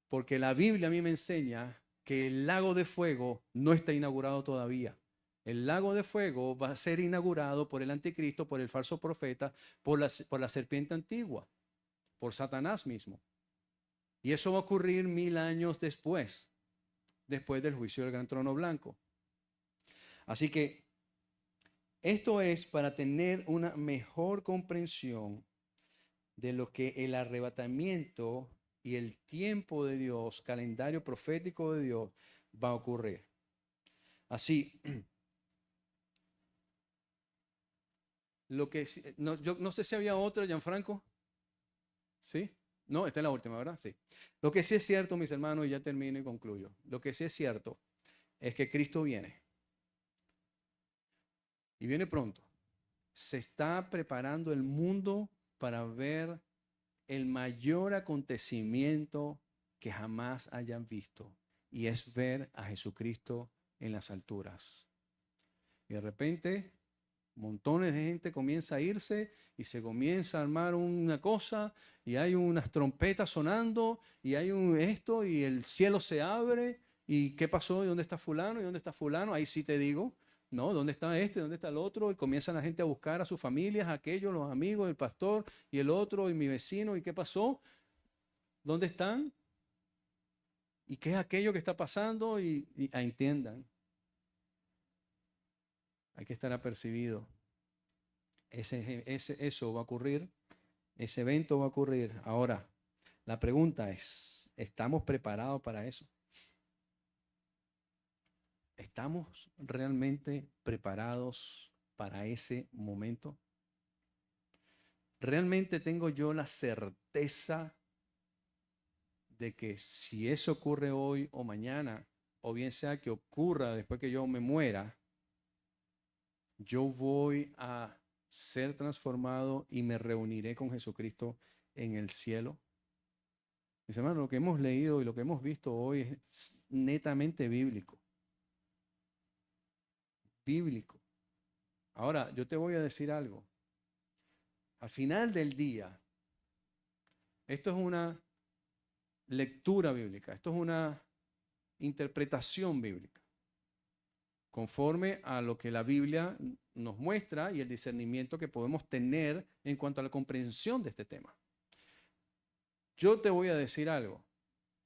Porque la Biblia a mí me enseña que el lago de fuego no está inaugurado todavía. El lago de fuego va a ser inaugurado por el anticristo, por el falso profeta, por la serpiente antigua, por Satanás mismo. Y eso va a ocurrir 1000 años después del juicio del gran trono blanco. Así que esto es para tener una mejor comprensión de lo que el arrebatamiento y el tiempo de Dios, calendario profético de Dios, va a ocurrir. Así, yo no sé si había otra, Gianfranco. ¿Sí? No, esta es la última, ¿verdad? Sí. Lo que sí es cierto, mis hermanos, y ya termino y concluyo. Lo que sí es cierto es que Cristo viene. Y viene pronto. Se está preparando el mundo para ver el mayor acontecimiento que jamás hayan visto. Y es ver a Jesucristo en las alturas. Y de repente, montones de gente comienza a irse y se comienza a armar una cosa y hay unas trompetas sonando y hay esto y el cielo se abre y ¿qué pasó? ¿Y dónde está fulano? ¿Y dónde está fulano? Ahí sí te digo, ¿no? ¿Dónde está este? ¿Dónde está el otro? Y comienza la gente a buscar a sus familias, a aquellos, los amigos, el pastor y el otro y mi vecino. ¿Y qué pasó? ¿Dónde están? ¿Y qué es aquello que está pasando? Y entiendan. Hay que estar apercibido. Eso va a ocurrir. Ese evento va a ocurrir. Ahora, la pregunta es, ¿estamos preparados para eso? ¿Estamos realmente preparados para ese momento? ¿Realmente tengo yo la certeza de que si eso ocurre hoy o mañana, o bien sea que ocurra después que yo me muera, yo voy a ser transformado y me reuniré con Jesucristo en el cielo? Mis hermanos, lo que hemos leído y lo que hemos visto hoy es netamente bíblico. Bíblico. Ahora, yo te voy a decir algo. Al final del día, esto es una lectura bíblica, esto es una interpretación bíblica, conforme a lo que la Biblia nos muestra y el discernimiento que podemos tener en cuanto a la comprensión de este tema. Yo te voy a decir algo.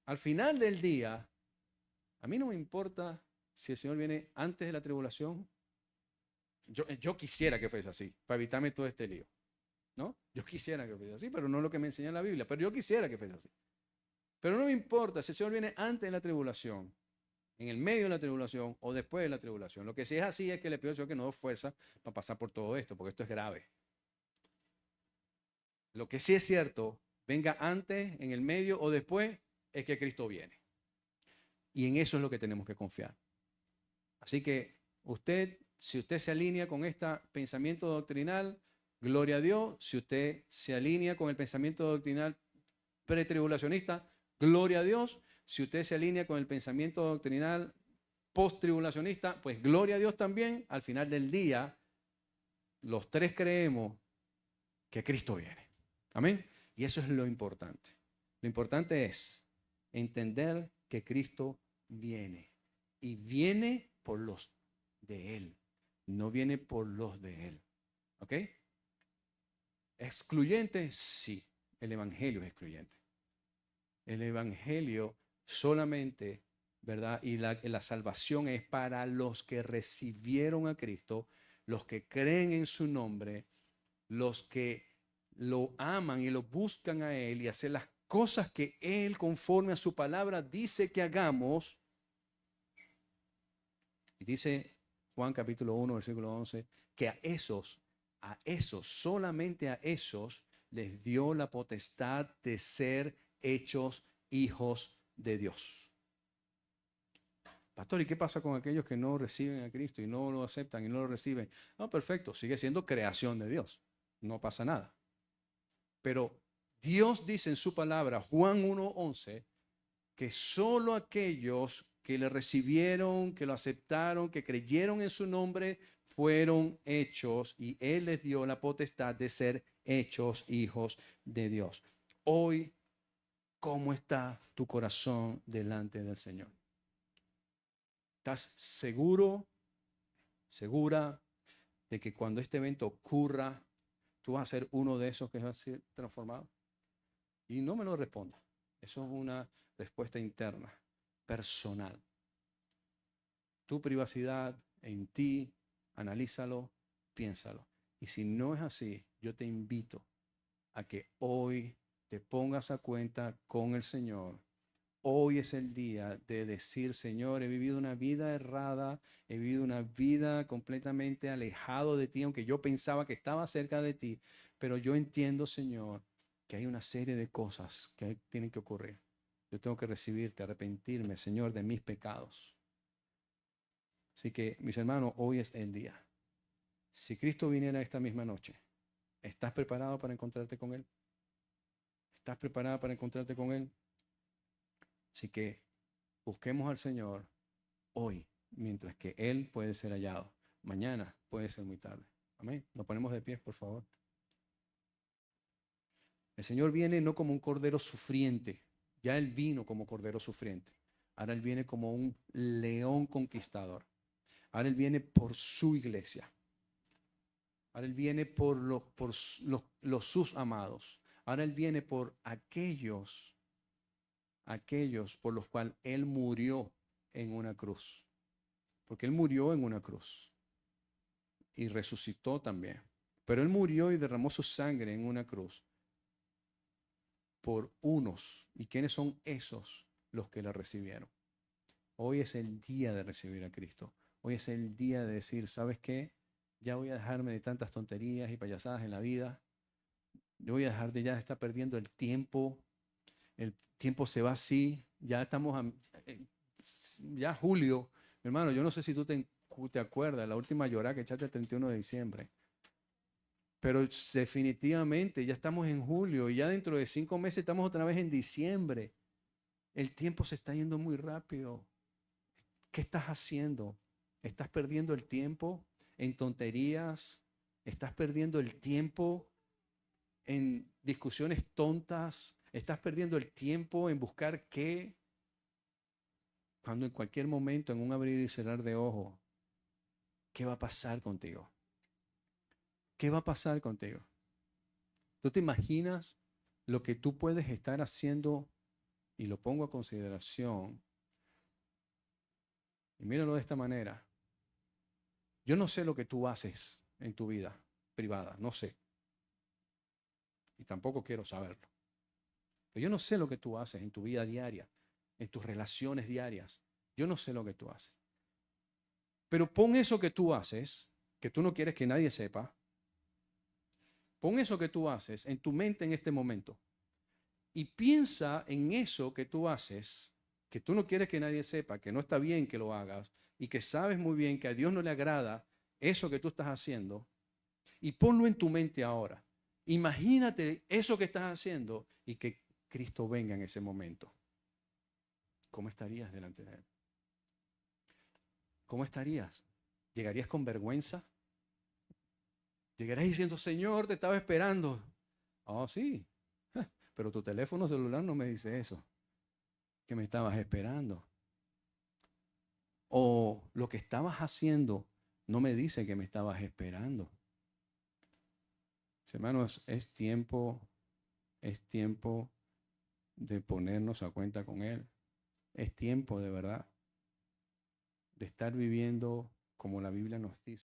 Al final del día, a mí no me importa si el Señor viene antes de la tribulación. Yo quisiera que fuese así, para evitarme todo este lío, ¿no? Yo quisiera que fuese así, pero no es lo que me enseña la Biblia, pero yo quisiera que fuese así. Pero no me importa si el Señor viene antes de la tribulación, en el medio de la tribulación o después de la tribulación. Lo que sí es así es que le pido al Señor que nos dé fuerza para pasar por todo esto, porque esto es grave. Lo que sí es cierto, venga antes, en el medio o después, es que Cristo viene. Y en eso es lo que tenemos que confiar. Así que si usted se alinea con este pensamiento doctrinal, gloria a Dios. Si usted se alinea con el pensamiento doctrinal pretribulacionista, gloria a Dios. Si usted se alinea con el pensamiento doctrinal post-tribulacionista, pues gloria a Dios también. Al final del día, los tres creemos que Cristo viene. Amén. Y eso es lo importante. Lo importante es entender que Cristo viene. Y viene por los de Él. No viene por los de Él. ¿Ok? ¿Excluyente? Sí. El Evangelio es excluyente. El Evangelio solamente, ¿verdad? Y la salvación es para los que recibieron a Cristo, los que creen en su nombre, los que lo aman y lo buscan a Él y hacer las cosas que Él, conforme a su palabra, dice que hagamos. Y dice Juan capítulo 1, versículo 11, que a esos, solamente a esos, les dio la potestad de ser hechos hijos de Dios. Pastor, ¿y qué pasa con aquellos que no reciben a Cristo y no lo aceptan y no lo reciben? No, perfecto, sigue siendo creación de Dios. No pasa nada. Pero Dios dice en su palabra, Juan 1:11, que solo aquellos que le recibieron, que lo aceptaron, que creyeron en su nombre, fueron hechos y Él les dio la potestad de ser hechos hijos de Dios. Hoy, ¿cómo está tu corazón delante del Señor? ¿Estás seguro, segura de que cuando este evento ocurra, tú vas a ser uno de esos que va a ser transformado? Y no me lo respondas. Eso es una respuesta interna, personal. Tu privacidad en ti, analízalo, piénsalo. Y si no es así, yo te invito a que hoy te pongas a cuenta con el Señor. Hoy es el día de decir, Señor, he vivido una vida errada, he vivido una vida completamente alejado de ti, aunque yo pensaba que estaba cerca de ti, pero yo entiendo, Señor, que hay una serie de cosas que tienen que ocurrir. Yo tengo que recibirte, arrepentirme, Señor, de mis pecados. Así que, mis hermanos, hoy es el día. Si Cristo viniera esta misma noche, ¿estás preparado para encontrarte con Él? ¿Estás preparada para encontrarte con Él? Así que busquemos al Señor hoy, mientras que Él puede ser hallado. Mañana puede ser muy tarde. Amén. Nos ponemos de pie, por favor. El Señor viene no como un cordero sufriente. Ya Él vino como cordero sufriente. Ahora Él viene como un león conquistador. Ahora Él viene por su iglesia. Ahora Él viene por los sus amados. Ahora Él viene por aquellos aquellos por los cuales Él murió en una cruz. Porque Él murió en una cruz y resucitó también. Pero Él murió y derramó su sangre en una cruz por unos. ¿Y quiénes son esos? Los que la recibieron. Hoy es el día de recibir a Cristo. Hoy es el día de decir, ¿sabes qué? Ya voy a dejarme de tantas tonterías y payasadas en la vida. Yo voy a dejar de ya estar perdiendo el tiempo. El tiempo se va así. Ya estamos ya julio. Mi hermano, yo no sé si tú te acuerdas, la última llorada que echaste el 31 de diciembre. Pero definitivamente ya estamos en julio y ya dentro de 5 meses estamos otra vez en diciembre. El tiempo se está yendo muy rápido. ¿Qué estás haciendo? ¿Estás perdiendo el tiempo en tonterías? ¿Estás perdiendo el tiempo en discusiones tontas? ¿Estás perdiendo el tiempo en buscar qué? Cuando en cualquier momento, en un abrir y cerrar de ojos, ¿qué va a pasar contigo? ¿Qué va a pasar contigo? ¿Tú te imaginas lo que tú puedes estar haciendo? Y lo pongo a consideración. Y míralo de esta manera. Yo no sé lo que tú haces en tu vida privada, no sé. Y tampoco quiero saberlo. Pero yo no sé lo que tú haces en tu vida diaria, en tus relaciones diarias. Yo no sé lo que tú haces. Pero pon eso que tú haces, que tú no quieres que nadie sepa, pon eso que tú haces en tu mente en este momento. Y piensa en eso que tú haces, que tú no quieres que nadie sepa, que no está bien que lo hagas, y que sabes muy bien que a Dios no le agrada eso que tú estás haciendo, y ponlo en tu mente ahora. Imagínate eso que estás haciendo y que Cristo venga en ese momento. ¿Cómo estarías delante de Él? ¿Cómo estarías? ¿Llegarías con vergüenza? ¿Llegarías diciendo, Señor, te estaba esperando? Oh, sí, pero tu teléfono celular no me dice eso, que me estabas esperando. O lo que estabas haciendo no me dice que me estabas esperando. Hermanos, es tiempo de ponernos a cuenta con Él. Es tiempo de verdad de estar viviendo como la Biblia nos dice.